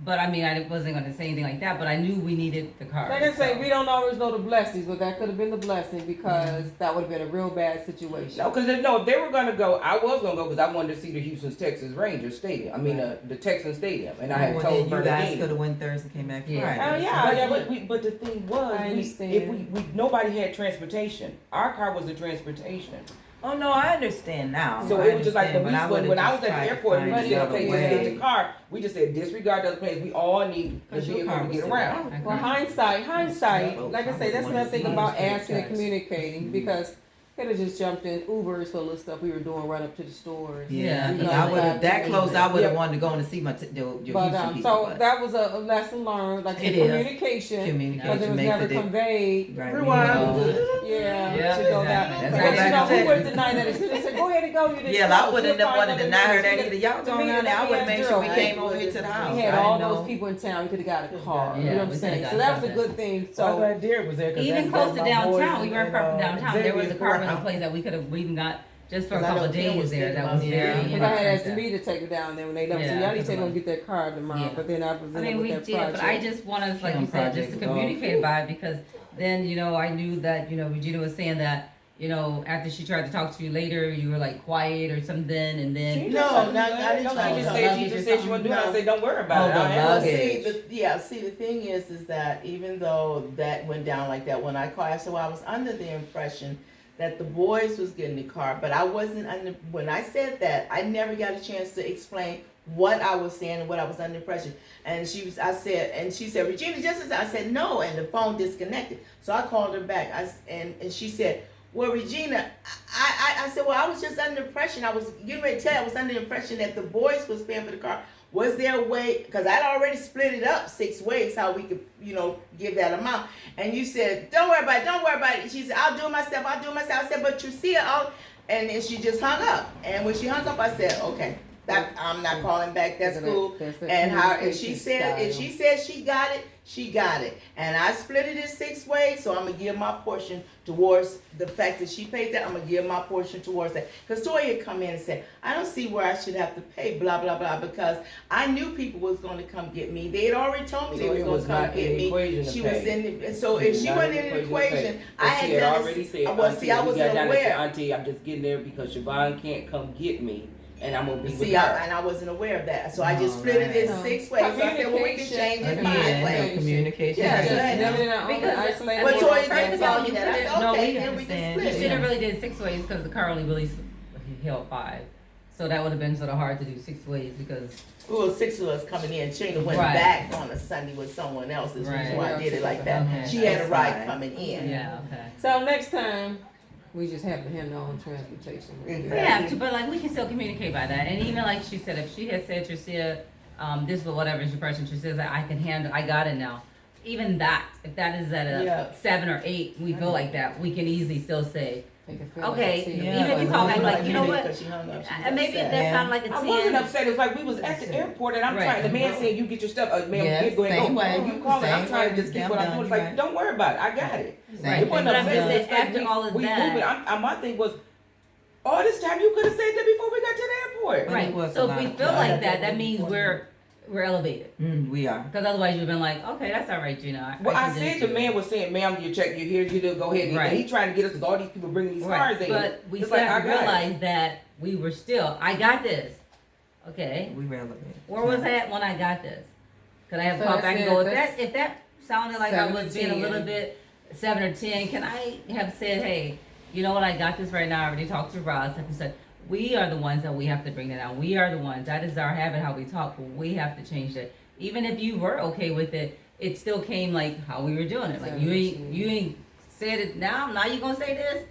[SPEAKER 3] But I mean, I wasn't going to say anything like that. But I knew we needed the car.
[SPEAKER 4] Like I say,
[SPEAKER 3] so.
[SPEAKER 4] we don't always know the blessings, but that could have been the blessing because that would have been a real bad situation.
[SPEAKER 5] No, because if they were gonna go, I was gonna go because I wanted to see the Houston Texas Rangers stadium. I mean the Texan stadium, and I had
[SPEAKER 1] Well,
[SPEAKER 5] told
[SPEAKER 1] then you guys
[SPEAKER 5] Bernadine.
[SPEAKER 1] could have went Thursday, came back
[SPEAKER 3] Yeah.
[SPEAKER 1] Friday.
[SPEAKER 4] Oh, yeah.
[SPEAKER 5] But the thing was,
[SPEAKER 4] I
[SPEAKER 5] if
[SPEAKER 4] understand.
[SPEAKER 5] we nobody had transportation. Our car was the transportation.
[SPEAKER 1] Oh no, I understand now.
[SPEAKER 5] So
[SPEAKER 1] I
[SPEAKER 5] it was just like the
[SPEAKER 1] understand, but
[SPEAKER 5] lease when I was
[SPEAKER 1] would've
[SPEAKER 5] at
[SPEAKER 1] just
[SPEAKER 5] the
[SPEAKER 1] tried to
[SPEAKER 5] airport, we
[SPEAKER 1] find
[SPEAKER 5] just said,
[SPEAKER 1] another
[SPEAKER 5] okay, just
[SPEAKER 1] way.
[SPEAKER 5] get the car. We just said disregard the other planes. We all need the
[SPEAKER 1] 'Cause your
[SPEAKER 5] vehicle
[SPEAKER 1] car
[SPEAKER 5] to
[SPEAKER 1] was
[SPEAKER 5] get
[SPEAKER 1] still
[SPEAKER 5] around.
[SPEAKER 1] out.
[SPEAKER 4] Well, hindsight, like I say, that's another thing about asking and communicating because could have just jumped in Ubers full of stuff we were doing right up to the stores.
[SPEAKER 1] Yeah,
[SPEAKER 3] Yeah,
[SPEAKER 1] 'cause
[SPEAKER 3] you
[SPEAKER 1] I
[SPEAKER 3] know,
[SPEAKER 1] would have that close. I would have
[SPEAKER 4] Yeah.
[SPEAKER 1] wanted to go and see your
[SPEAKER 4] But
[SPEAKER 1] Houston people.
[SPEAKER 4] so
[SPEAKER 1] but
[SPEAKER 4] that was a lesson learned, like I said,
[SPEAKER 1] It is.
[SPEAKER 4] communication, because it
[SPEAKER 1] communication
[SPEAKER 4] was
[SPEAKER 1] makes
[SPEAKER 4] never
[SPEAKER 1] a difference.
[SPEAKER 4] conveyed.
[SPEAKER 1] Right,
[SPEAKER 6] Rewind.
[SPEAKER 1] we need to-
[SPEAKER 4] Yeah,
[SPEAKER 3] Yeah,
[SPEAKER 4] to go
[SPEAKER 3] exactly.
[SPEAKER 4] that.
[SPEAKER 1] That's
[SPEAKER 4] Because
[SPEAKER 1] right.
[SPEAKER 4] you know, we
[SPEAKER 1] Exactly.
[SPEAKER 4] would deny that. They said, "Go ahead and go." You didn't
[SPEAKER 1] Yeah,
[SPEAKER 4] go.
[SPEAKER 1] I wouldn't
[SPEAKER 4] You'll
[SPEAKER 1] have
[SPEAKER 4] find
[SPEAKER 1] wanted to
[SPEAKER 4] other
[SPEAKER 1] deny her
[SPEAKER 4] reasons.
[SPEAKER 1] that either. Y'all
[SPEAKER 4] To
[SPEAKER 1] going
[SPEAKER 4] me,
[SPEAKER 1] down there. I
[SPEAKER 4] let me
[SPEAKER 1] would have made
[SPEAKER 4] ask
[SPEAKER 1] sure we
[SPEAKER 4] Gerald.
[SPEAKER 1] came over here to the house.
[SPEAKER 4] We had
[SPEAKER 1] I
[SPEAKER 4] all
[SPEAKER 1] didn't
[SPEAKER 4] those
[SPEAKER 1] know.
[SPEAKER 4] people in town. We could have got a car.
[SPEAKER 3] Yeah,
[SPEAKER 4] You know what I'm
[SPEAKER 3] we
[SPEAKER 4] saying?
[SPEAKER 3] coulda
[SPEAKER 4] So
[SPEAKER 3] got
[SPEAKER 4] that was a
[SPEAKER 3] something.
[SPEAKER 4] good thing.
[SPEAKER 6] So I'm
[SPEAKER 4] So
[SPEAKER 6] glad Derek was there. 'Cause
[SPEAKER 3] Even
[SPEAKER 6] that's
[SPEAKER 3] close
[SPEAKER 6] what
[SPEAKER 3] to
[SPEAKER 6] my
[SPEAKER 3] downtown,
[SPEAKER 6] boys
[SPEAKER 3] we weren't
[SPEAKER 6] and,
[SPEAKER 3] far from downtown. There was a
[SPEAKER 6] Xavier
[SPEAKER 3] car
[SPEAKER 6] were
[SPEAKER 3] rental
[SPEAKER 6] out.
[SPEAKER 3] place that we could have even got just for a
[SPEAKER 2] Because I
[SPEAKER 3] couple
[SPEAKER 2] know
[SPEAKER 3] of
[SPEAKER 2] Kim
[SPEAKER 3] days
[SPEAKER 2] was
[SPEAKER 3] there.
[SPEAKER 2] thinking
[SPEAKER 3] That
[SPEAKER 2] about
[SPEAKER 3] was
[SPEAKER 2] it.
[SPEAKER 3] very.
[SPEAKER 2] Yeah.
[SPEAKER 4] because I had asked
[SPEAKER 3] inexpensive.
[SPEAKER 4] me to take her down there when they left.
[SPEAKER 3] Yeah,
[SPEAKER 4] So y'all need to take her
[SPEAKER 3] because
[SPEAKER 4] and get that car tomorrow.
[SPEAKER 3] Yeah.
[SPEAKER 4] But then I
[SPEAKER 3] I
[SPEAKER 4] presented
[SPEAKER 3] mean,
[SPEAKER 4] with
[SPEAKER 3] we
[SPEAKER 4] that
[SPEAKER 3] did,
[SPEAKER 4] project.
[SPEAKER 3] but I just want us, like
[SPEAKER 1] Kim
[SPEAKER 3] you said, just
[SPEAKER 1] project
[SPEAKER 3] to
[SPEAKER 1] was off.
[SPEAKER 3] communicate about it because then, I knew that, Regina was saying that, after she tried to talk to you later, you were like quiet or something, and then.
[SPEAKER 2] No, I didn't try
[SPEAKER 5] She
[SPEAKER 2] to
[SPEAKER 5] just
[SPEAKER 2] talk.
[SPEAKER 5] said she wouldn't do it. I said, don't worry about it.
[SPEAKER 1] Oh,
[SPEAKER 5] I
[SPEAKER 1] the
[SPEAKER 5] am.
[SPEAKER 1] luggage.
[SPEAKER 2] See, the thing is that even though that went down like that, when I called, I said, well, I was under the impression that the boys was getting the car, but I wasn't under, when I said that, I never got a chance to explain what I was saying and what I was under impression. And she said, Regina, just as I said, no, and the phone disconnected. So I called her back, and she said, well, Regina, I said, well, I was just under the impression, I was getting ready to tell you, I was under the impression that the boys was paying for the car. Was there a way, because I'd already split it up 6 ways, how we could, give that amount. And you said, don't worry about it. She said, I'll do it myself. I said, but you see it all. And then she just hung up. And when she hung up, I said, okay, I'm not calling back, that's cool. And she said she got it, she got it. And I split it in 6 ways, so I'm gonna give my portion towards the fact that she paid that. I'm gonna give my portion towards that. Because Toya come in and said, I don't see where I should have to pay, blah blah blah, because I knew people was gonna come get me. They had already told me they
[SPEAKER 5] Toya
[SPEAKER 2] was
[SPEAKER 5] was
[SPEAKER 2] gonna
[SPEAKER 5] not
[SPEAKER 2] come
[SPEAKER 5] in
[SPEAKER 2] get
[SPEAKER 5] the
[SPEAKER 2] me.
[SPEAKER 5] equation to
[SPEAKER 2] She
[SPEAKER 5] pay.
[SPEAKER 2] was in the, so if she
[SPEAKER 5] Not
[SPEAKER 2] wasn't
[SPEAKER 5] in
[SPEAKER 2] in the
[SPEAKER 5] to pay.
[SPEAKER 2] equation,
[SPEAKER 5] But
[SPEAKER 2] I had
[SPEAKER 5] she had
[SPEAKER 2] done
[SPEAKER 5] already said,
[SPEAKER 2] well, see, I
[SPEAKER 5] "Auntie, we
[SPEAKER 2] wasn't
[SPEAKER 5] got down there and said,
[SPEAKER 2] aware.
[SPEAKER 5] Auntie, I'm just getting there because Siobhan can't come get me, and I'm gonna be with her."
[SPEAKER 2] And I wasn't aware of that. So I just split it in
[SPEAKER 4] Alright.
[SPEAKER 2] 6 ways. So I said, well, we can change it 5
[SPEAKER 1] Again,
[SPEAKER 2] ways.
[SPEAKER 1] no communication.
[SPEAKER 2] Yeah,
[SPEAKER 1] That's
[SPEAKER 2] just
[SPEAKER 1] just-
[SPEAKER 2] never-
[SPEAKER 4] Because
[SPEAKER 3] Because-
[SPEAKER 2] Well, Toya
[SPEAKER 3] First
[SPEAKER 2] did
[SPEAKER 3] of all,
[SPEAKER 2] tell me
[SPEAKER 3] you
[SPEAKER 2] that. I
[SPEAKER 3] could've-
[SPEAKER 2] said,
[SPEAKER 3] no,
[SPEAKER 2] okay,
[SPEAKER 3] we
[SPEAKER 2] then we can
[SPEAKER 1] understand.
[SPEAKER 3] You
[SPEAKER 2] split
[SPEAKER 3] should
[SPEAKER 2] it.
[SPEAKER 3] have really did 6 ways because the car only really held 5. So that would have been sort of hard to do 6 ways because
[SPEAKER 2] Well, 6 of us coming in. Trina went
[SPEAKER 3] Right.
[SPEAKER 2] back on a Sunday with someone else. Is the reason
[SPEAKER 3] Right.
[SPEAKER 2] why I did it like that.
[SPEAKER 3] Okay.
[SPEAKER 2] She had a
[SPEAKER 1] That's
[SPEAKER 2] ride
[SPEAKER 1] fine.
[SPEAKER 2] coming in.
[SPEAKER 3] yeah, okay.
[SPEAKER 4] So next time, we just have to handle our own transportation.
[SPEAKER 2] Exactly.
[SPEAKER 3] We have to, but like we can still communicate by that. And even like she said, if she had said, Tricia, this or whatever is your person, she says I can handle, I got it now. Even that, if that is at a
[SPEAKER 2] Yeah.
[SPEAKER 3] 7 or 8, we feel like that, we can easily still say,
[SPEAKER 4] Make it feel
[SPEAKER 3] okay,
[SPEAKER 4] like a team.
[SPEAKER 1] Yeah.
[SPEAKER 3] even if you call back like, you know what,
[SPEAKER 2] Because she hung up. She was
[SPEAKER 3] and maybe
[SPEAKER 2] upset.
[SPEAKER 3] that
[SPEAKER 1] Yeah.
[SPEAKER 3] sounded like a
[SPEAKER 5] I wasn't
[SPEAKER 3] 10.
[SPEAKER 5] upset. It was like we was at the airport and I'm
[SPEAKER 3] Right.
[SPEAKER 5] trying. The man said, "You get your stuff." Ma'am,
[SPEAKER 1] Yeah,
[SPEAKER 5] go ahead.
[SPEAKER 1] same
[SPEAKER 5] Go.
[SPEAKER 1] way.
[SPEAKER 5] You call it. I'm
[SPEAKER 1] Same
[SPEAKER 5] trying to
[SPEAKER 1] way.
[SPEAKER 5] just get what I'm doing. It's
[SPEAKER 1] Right.
[SPEAKER 5] like, don't worry about it. I got it.
[SPEAKER 3] Right.
[SPEAKER 5] It wasn't
[SPEAKER 3] But I'm
[SPEAKER 5] upset.
[SPEAKER 3] just saying,
[SPEAKER 5] It's like
[SPEAKER 3] after all of
[SPEAKER 5] we
[SPEAKER 3] that-
[SPEAKER 5] moving. My thing was, all this time you could have said that before we got to the airport.
[SPEAKER 1] But it was
[SPEAKER 3] Right, so
[SPEAKER 1] a
[SPEAKER 3] if
[SPEAKER 1] lot
[SPEAKER 3] we
[SPEAKER 1] of
[SPEAKER 3] feel
[SPEAKER 1] fun.
[SPEAKER 3] like that means we're elevated.
[SPEAKER 1] We are.
[SPEAKER 3] Because otherwise you've been like, okay, that's all right, Gina.
[SPEAKER 5] Well, I
[SPEAKER 3] can do
[SPEAKER 5] said
[SPEAKER 3] it
[SPEAKER 5] the
[SPEAKER 3] too.
[SPEAKER 5] man was saying, "Ma'am, you check. You here. You do. Go ahead."
[SPEAKER 3] Right.
[SPEAKER 5] And he trying to get us because all these people bringing these cars in.
[SPEAKER 3] But we
[SPEAKER 5] It's
[SPEAKER 3] still
[SPEAKER 5] like,
[SPEAKER 3] have to
[SPEAKER 5] I got it.
[SPEAKER 3] realize that we were still, I got this. Okay.
[SPEAKER 1] We relevant.
[SPEAKER 3] Where was I at when I got this? Could I have
[SPEAKER 4] So
[SPEAKER 3] called
[SPEAKER 4] that's
[SPEAKER 3] back and
[SPEAKER 4] it,
[SPEAKER 3] go, if
[SPEAKER 4] that's
[SPEAKER 3] that sounded like I
[SPEAKER 4] 7
[SPEAKER 3] was
[SPEAKER 4] to
[SPEAKER 3] being a
[SPEAKER 4] 10.
[SPEAKER 3] little bit 7 or 10, can I have said, hey, you know what, I got this right now, I already talked to Ross, like you said, we are the ones that we have to bring that out. We are the ones, that is our habit, how we talk, but we have to change that. Even if you were okay with it, it still came like how we were doing it. Like you ain't said it now you gonna say this?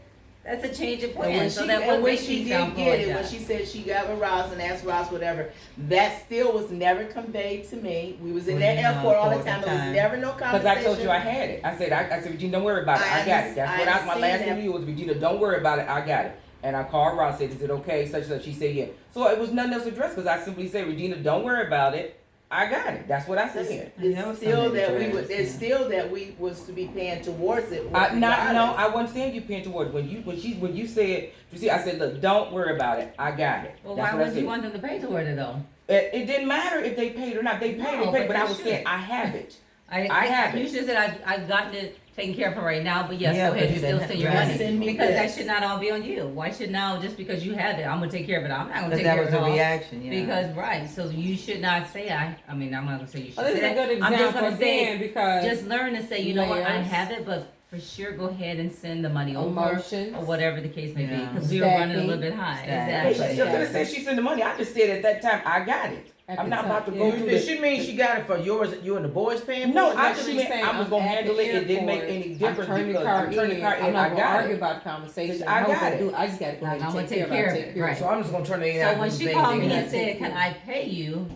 [SPEAKER 3] That's a change of
[SPEAKER 2] And
[SPEAKER 3] plan.
[SPEAKER 2] when
[SPEAKER 3] So
[SPEAKER 2] she,
[SPEAKER 3] that
[SPEAKER 2] and
[SPEAKER 3] would
[SPEAKER 2] when
[SPEAKER 3] make
[SPEAKER 2] she
[SPEAKER 3] me
[SPEAKER 2] did
[SPEAKER 3] sound
[SPEAKER 2] get
[SPEAKER 3] like
[SPEAKER 2] it, when
[SPEAKER 3] that.
[SPEAKER 2] she said she got with Ross and asked Ross whatever, that still was never conveyed to me. We was in
[SPEAKER 1] We
[SPEAKER 2] that
[SPEAKER 1] know
[SPEAKER 2] airport all the
[SPEAKER 1] all the
[SPEAKER 2] time. There was
[SPEAKER 1] time.
[SPEAKER 2] never no
[SPEAKER 5] Because
[SPEAKER 2] conversation.
[SPEAKER 5] I told you I had it. I said, Regina, don't worry about it. I got it. That's
[SPEAKER 2] I
[SPEAKER 5] what my
[SPEAKER 2] understand
[SPEAKER 5] last
[SPEAKER 2] that.
[SPEAKER 5] thing to you was, Regina, don't worry about it. I got it. And I called Ross, said, is it okay? Such and such. She said, yeah. So it was nothing else addressed because I simply said, Regina, don't worry about it. I got it. That's what I said.
[SPEAKER 1] I know
[SPEAKER 2] It's still
[SPEAKER 1] some
[SPEAKER 2] that we
[SPEAKER 1] address,
[SPEAKER 2] would. It's
[SPEAKER 1] yeah.
[SPEAKER 2] still that we was to be paying towards it.
[SPEAKER 5] No, I wasn't saying you paying toward it. When you said, you see, I said, look, don't worry about it. I got it.
[SPEAKER 3] Well,
[SPEAKER 5] That's
[SPEAKER 3] why
[SPEAKER 5] what I
[SPEAKER 3] would you
[SPEAKER 5] said.
[SPEAKER 3] want them to pay toward it though?
[SPEAKER 5] It didn't matter if they paid or not. They paid,
[SPEAKER 3] No,
[SPEAKER 5] they paid.
[SPEAKER 3] but
[SPEAKER 5] But I
[SPEAKER 3] they
[SPEAKER 5] was
[SPEAKER 3] should.
[SPEAKER 5] saying, I have it.
[SPEAKER 3] I
[SPEAKER 5] have
[SPEAKER 3] You
[SPEAKER 5] it.
[SPEAKER 3] should have said I've gotten it taken care of for right now, but yes,
[SPEAKER 1] Yeah,
[SPEAKER 3] go ahead
[SPEAKER 1] but
[SPEAKER 3] and
[SPEAKER 1] you
[SPEAKER 3] still
[SPEAKER 1] didn't
[SPEAKER 3] send your
[SPEAKER 1] have-
[SPEAKER 3] money.
[SPEAKER 2] Send me
[SPEAKER 3] Because that
[SPEAKER 2] this.
[SPEAKER 3] should not all be on you. Why should now, just because you have it, I'm gonna take care of it, I'm not gonna
[SPEAKER 1] Because
[SPEAKER 3] take
[SPEAKER 1] that
[SPEAKER 3] care
[SPEAKER 1] was
[SPEAKER 3] of it
[SPEAKER 1] the
[SPEAKER 3] all.
[SPEAKER 1] reaction, yeah.
[SPEAKER 3] Because, right, so you should not say I mean, I'm not gonna say you should
[SPEAKER 4] Oh, this
[SPEAKER 3] say
[SPEAKER 4] is a
[SPEAKER 3] that.
[SPEAKER 4] good
[SPEAKER 3] I'm just
[SPEAKER 4] example
[SPEAKER 3] gonna say,
[SPEAKER 4] again because
[SPEAKER 3] just learn to say, you know what, I
[SPEAKER 4] layers.
[SPEAKER 3] have it, but for sure, go ahead and send the money over,
[SPEAKER 4] Emotions.
[SPEAKER 3] or whatever the case may be,
[SPEAKER 1] Yeah.
[SPEAKER 3] because we were running a
[SPEAKER 4] Stacking.
[SPEAKER 3] little bit high,
[SPEAKER 1] Stacking.
[SPEAKER 5] Hey,
[SPEAKER 3] exactly.
[SPEAKER 5] she still could have said she sent the money. I just said at that time, I got it.
[SPEAKER 4] At
[SPEAKER 5] I'm
[SPEAKER 4] the
[SPEAKER 5] not
[SPEAKER 4] time,
[SPEAKER 5] about to
[SPEAKER 4] yeah.
[SPEAKER 5] go through
[SPEAKER 6] Did
[SPEAKER 5] this.
[SPEAKER 6] she mean she got it for yours? You and the boys paying?
[SPEAKER 5] No,
[SPEAKER 6] for it?
[SPEAKER 5] I
[SPEAKER 6] Is that
[SPEAKER 5] just
[SPEAKER 6] what
[SPEAKER 5] meant
[SPEAKER 6] she's saying?
[SPEAKER 5] I was gonna handle it. It didn't make any difference
[SPEAKER 4] I'm turning the
[SPEAKER 5] because
[SPEAKER 4] car
[SPEAKER 5] I'm turning the car
[SPEAKER 4] I'm
[SPEAKER 5] in.
[SPEAKER 4] not
[SPEAKER 5] I
[SPEAKER 4] gonna
[SPEAKER 5] got
[SPEAKER 4] argue
[SPEAKER 5] it.
[SPEAKER 4] about the conversation.
[SPEAKER 5] I
[SPEAKER 4] I'm
[SPEAKER 5] got
[SPEAKER 4] gonna
[SPEAKER 5] it.
[SPEAKER 4] do. I just gotta go ahead
[SPEAKER 3] I'm
[SPEAKER 4] and
[SPEAKER 3] gonna
[SPEAKER 4] take care of it.
[SPEAKER 3] right.
[SPEAKER 6] So I'm just gonna turn it out.
[SPEAKER 3] So when
[SPEAKER 6] and
[SPEAKER 3] she
[SPEAKER 6] say
[SPEAKER 3] called
[SPEAKER 6] they
[SPEAKER 3] me
[SPEAKER 6] got
[SPEAKER 3] and
[SPEAKER 6] it.
[SPEAKER 3] said, "Can I pay you?"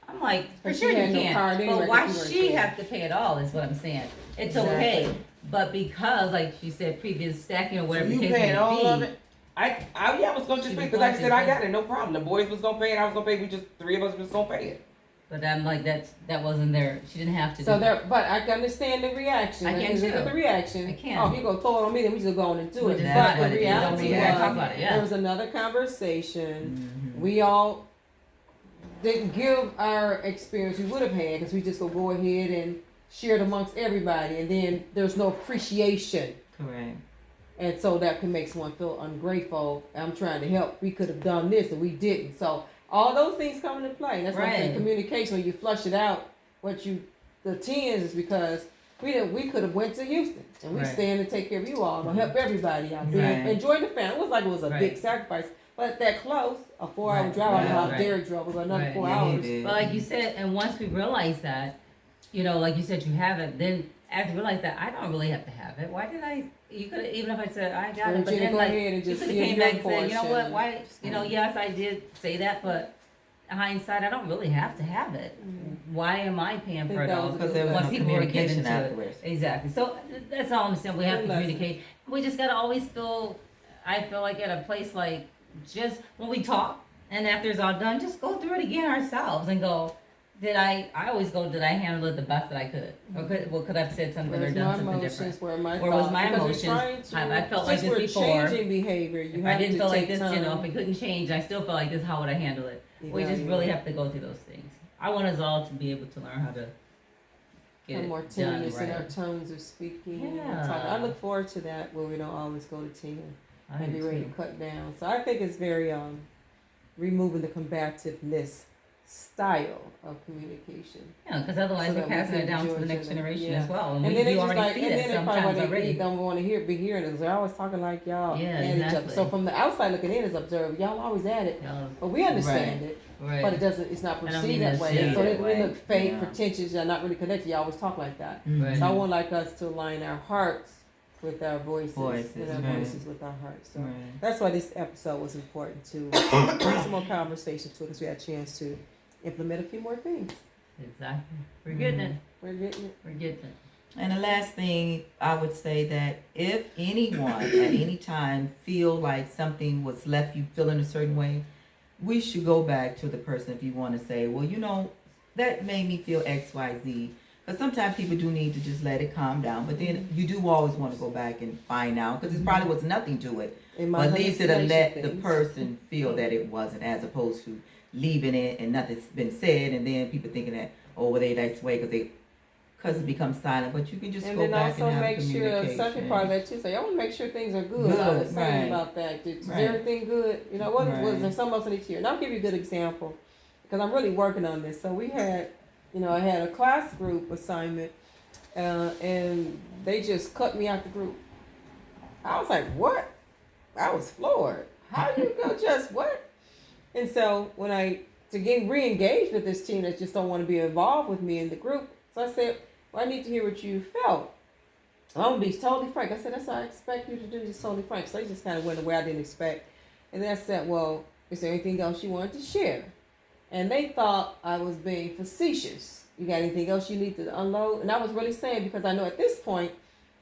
[SPEAKER 3] I'm like, "For
[SPEAKER 4] But
[SPEAKER 3] sure
[SPEAKER 4] she
[SPEAKER 3] you
[SPEAKER 4] had no
[SPEAKER 3] can."
[SPEAKER 4] card anyway,
[SPEAKER 3] But why
[SPEAKER 4] 'cause you weren't
[SPEAKER 3] she
[SPEAKER 4] there.
[SPEAKER 3] have to pay it all? Is what I'm saying. It's
[SPEAKER 4] Exactly.
[SPEAKER 3] okay, but because, like she said, previous stacking or
[SPEAKER 6] So
[SPEAKER 3] whatever
[SPEAKER 6] you
[SPEAKER 3] the case
[SPEAKER 6] paying
[SPEAKER 3] may
[SPEAKER 6] all of
[SPEAKER 3] be.
[SPEAKER 6] it?
[SPEAKER 5] I was gonna just
[SPEAKER 3] She
[SPEAKER 5] pay
[SPEAKER 3] was
[SPEAKER 5] because like I
[SPEAKER 3] going
[SPEAKER 5] said,
[SPEAKER 3] to
[SPEAKER 5] I
[SPEAKER 3] pay.
[SPEAKER 5] got it, no problem. The boys was gonna pay it, I was gonna pay. We just 3 of us was gonna pay it.
[SPEAKER 3] But I'm like, that wasn't there. She didn't have to.
[SPEAKER 4] So
[SPEAKER 3] do that.
[SPEAKER 4] there, but I can understand the reaction.
[SPEAKER 3] I can
[SPEAKER 4] Look at
[SPEAKER 3] too.
[SPEAKER 4] the reaction.
[SPEAKER 3] I can.
[SPEAKER 4] Oh, you gonna throw it on me? Then we just go on and do
[SPEAKER 3] Which
[SPEAKER 4] it.
[SPEAKER 3] is
[SPEAKER 4] But
[SPEAKER 1] not
[SPEAKER 4] the
[SPEAKER 1] what it is.
[SPEAKER 4] reality
[SPEAKER 3] We gotta talk
[SPEAKER 4] was,
[SPEAKER 3] about it, yeah.
[SPEAKER 4] there was another conversation.
[SPEAKER 1] Mhm.
[SPEAKER 4] We all didn't give our experience we would have had because we just go ahead and share it amongst everybody, and then there's no appreciation.
[SPEAKER 1] Correct.
[SPEAKER 4] And so that can make someone feel ungrateful. I'm trying to help. We could have done this and we didn't. So all those things come into play. That's why I say
[SPEAKER 3] Right.
[SPEAKER 4] communication. When you flush it out, the 10s is because we could have went to Houston and we
[SPEAKER 3] Right.
[SPEAKER 4] stand and take care of you all and help everybody out there.
[SPEAKER 1] Right.
[SPEAKER 4] Enjoy the family. It was like it was a
[SPEAKER 3] Right.
[SPEAKER 4] big sacrifice, but that close, a 4-hour
[SPEAKER 3] Right.
[SPEAKER 4] drive. I don't know how
[SPEAKER 3] Right.
[SPEAKER 4] Derek drove. It was another
[SPEAKER 3] Right.
[SPEAKER 4] 4
[SPEAKER 1] Yeah, he
[SPEAKER 4] hours.
[SPEAKER 1] did.
[SPEAKER 3] But like you said, and once we realize that, like you said, you have it. Then after you realize that, I don't really have to have it. Why did I? You could have, even if I said I got it, but
[SPEAKER 4] Regina,
[SPEAKER 3] then
[SPEAKER 4] go
[SPEAKER 3] like
[SPEAKER 4] ahead and
[SPEAKER 3] you
[SPEAKER 4] just
[SPEAKER 3] could have
[SPEAKER 4] give
[SPEAKER 3] came
[SPEAKER 4] your
[SPEAKER 3] back and said, you know what?
[SPEAKER 4] portion.
[SPEAKER 3] Why? Yes, I did say that, but hindsight, I don't really have to have it. Why am I paying
[SPEAKER 4] think
[SPEAKER 3] for it
[SPEAKER 4] that
[SPEAKER 3] all?
[SPEAKER 4] was a
[SPEAKER 1] Because there was
[SPEAKER 3] Once
[SPEAKER 1] no
[SPEAKER 3] people were
[SPEAKER 1] communication
[SPEAKER 3] given to it.
[SPEAKER 1] afterwards.
[SPEAKER 3] Exactly. So that's all I'm saying. We have
[SPEAKER 4] Good
[SPEAKER 3] to
[SPEAKER 4] lesson.
[SPEAKER 3] communicate. We just gotta always feel. I feel like at a place like just when we talk and after it's all done, just go through it again ourselves and go. Did I always go, did I handle it the best that I could? Or could I have said something or
[SPEAKER 4] Where's
[SPEAKER 3] done
[SPEAKER 4] my
[SPEAKER 3] something
[SPEAKER 4] emotions?
[SPEAKER 3] different?
[SPEAKER 4] Where are my
[SPEAKER 3] Where was
[SPEAKER 4] thoughts?
[SPEAKER 3] my
[SPEAKER 4] Because we're
[SPEAKER 3] emotions?
[SPEAKER 4] trying to-
[SPEAKER 3] I felt like
[SPEAKER 4] since
[SPEAKER 3] this
[SPEAKER 4] we're
[SPEAKER 3] before.
[SPEAKER 4] changing behavior. You
[SPEAKER 3] If
[SPEAKER 4] have
[SPEAKER 3] I didn't
[SPEAKER 4] to
[SPEAKER 3] feel like
[SPEAKER 4] take
[SPEAKER 3] this,
[SPEAKER 4] time.
[SPEAKER 3] if it couldn't change, I still felt like this, how would I handle it? We just
[SPEAKER 4] Evaluate.
[SPEAKER 3] really have to go through those things. I want us all to be able to learn how to get
[SPEAKER 4] Have
[SPEAKER 3] it
[SPEAKER 4] more
[SPEAKER 3] done
[SPEAKER 4] tenderness in our
[SPEAKER 3] right.
[SPEAKER 4] tones of speaking. and
[SPEAKER 3] Yeah.
[SPEAKER 4] talking. I look forward to that where we don't always go to 10
[SPEAKER 3] I
[SPEAKER 4] and
[SPEAKER 3] do
[SPEAKER 4] be ready
[SPEAKER 3] too.
[SPEAKER 4] to cut down. So I think it's very removing the combativeness style of communication.
[SPEAKER 3] Yeah, because otherwise
[SPEAKER 4] So
[SPEAKER 3] we're
[SPEAKER 4] that we
[SPEAKER 3] passing it
[SPEAKER 4] can
[SPEAKER 3] down to
[SPEAKER 4] enjoy
[SPEAKER 3] the next
[SPEAKER 4] each other.
[SPEAKER 3] generation
[SPEAKER 4] Yeah.
[SPEAKER 3] as well, and,
[SPEAKER 4] And
[SPEAKER 3] we
[SPEAKER 4] then they
[SPEAKER 3] you
[SPEAKER 4] just
[SPEAKER 3] already
[SPEAKER 4] like,
[SPEAKER 3] see
[SPEAKER 4] and
[SPEAKER 3] that
[SPEAKER 4] then they probably
[SPEAKER 3] sometimes
[SPEAKER 4] what
[SPEAKER 3] already.
[SPEAKER 4] they don't want to be hearing is they're always talking like y'all
[SPEAKER 3] Yeah,
[SPEAKER 4] at each other.
[SPEAKER 3] exactly.
[SPEAKER 4] So from the outside looking in as observed, y'all always at it,
[SPEAKER 3] Yeah,
[SPEAKER 4] but we understand it.
[SPEAKER 3] right.
[SPEAKER 4] But it doesn't. It's not
[SPEAKER 3] I don't
[SPEAKER 4] perceived
[SPEAKER 3] mean
[SPEAKER 4] that
[SPEAKER 3] to
[SPEAKER 4] way.
[SPEAKER 3] see
[SPEAKER 4] So
[SPEAKER 1] that
[SPEAKER 4] we
[SPEAKER 1] way.
[SPEAKER 4] look fake,
[SPEAKER 1] Yeah.
[SPEAKER 4] pretentious, and not really connected. You always talk like that.
[SPEAKER 3] Right.
[SPEAKER 4] So I want like us to align our hearts with our voices,
[SPEAKER 1] Voices,
[SPEAKER 4] with our
[SPEAKER 1] right.
[SPEAKER 4] voices with our hearts. So
[SPEAKER 1] Right.
[SPEAKER 4] that's why this episode was important to bring some more conversation to it, because we had a chance to implement a few more things.
[SPEAKER 3] Exactly. We're getting it.
[SPEAKER 4] We're getting it.
[SPEAKER 3] We're getting it.
[SPEAKER 1] And the last thing I would say that if anyone at any time feel like something was left you feeling a certain way, we should go back to the person if you want to say, well, you know, that made me feel X, Y, Z. Because sometimes people do need to just let it calm down. But then you do always want to go back and find out because it probably was nothing to it.
[SPEAKER 4] In
[SPEAKER 1] But
[SPEAKER 4] my
[SPEAKER 1] at least it'll let
[SPEAKER 4] hallucination
[SPEAKER 1] the
[SPEAKER 4] things.
[SPEAKER 1] person feel that it wasn't, as opposed to leaving it and nothing's been said, and then people thinking that, oh, well, they that's way because it becomes silent. But you can just
[SPEAKER 4] And
[SPEAKER 1] go
[SPEAKER 4] then
[SPEAKER 1] back
[SPEAKER 4] also
[SPEAKER 1] and have
[SPEAKER 4] make sure,
[SPEAKER 1] communication.
[SPEAKER 4] second part of that too, say, I want to make sure things are good. I was
[SPEAKER 1] Good,
[SPEAKER 4] saying
[SPEAKER 1] right.
[SPEAKER 4] about that. Is
[SPEAKER 1] Right.
[SPEAKER 4] everything good? You know, what was
[SPEAKER 1] Right.
[SPEAKER 4] there something else I need to hear? And I'll give you a good example, because I'm really working on this. So we had, I had a class group assignment, and they just cut me out the group. I was like, what? I was floored. How you go just what? And so when to get re-engaged with this team that just don't want to be involved with me in the group, so I said, well, I need to hear what you felt. I'm gonna be totally frank. I said, that's what I expect you to do, just totally frank. So they just kind of went away I didn't expect. And then I said, well, is there anything else you wanted to share? And they thought I was being facetious. You got anything else you need to unload? And I was really saying, because I know at this point,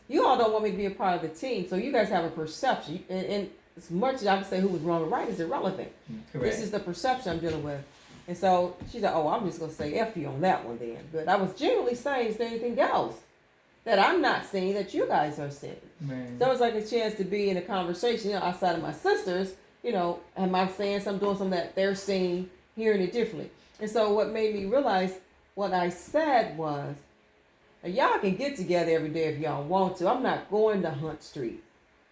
[SPEAKER 4] you all don't want me to be a part of the team. So you guys have a perception. And as much as I can say who was wrong or right is irrelevant.
[SPEAKER 1] Correct.
[SPEAKER 4] This is the perception I'm dealing with. And so she's like, oh, I'm just going to say F you on that one then. But I was genuinely saying, is there anything else that I'm not seeing that you guys are seeing?
[SPEAKER 1] Right.
[SPEAKER 4] So it was like a chance to be in a conversation, outside of my sisters, am I saying something, doing something that they're seeing, hearing it differently? And so what made me realize what I said was, y'all can get together every day if y'all want to. I'm not going to Hunt Street.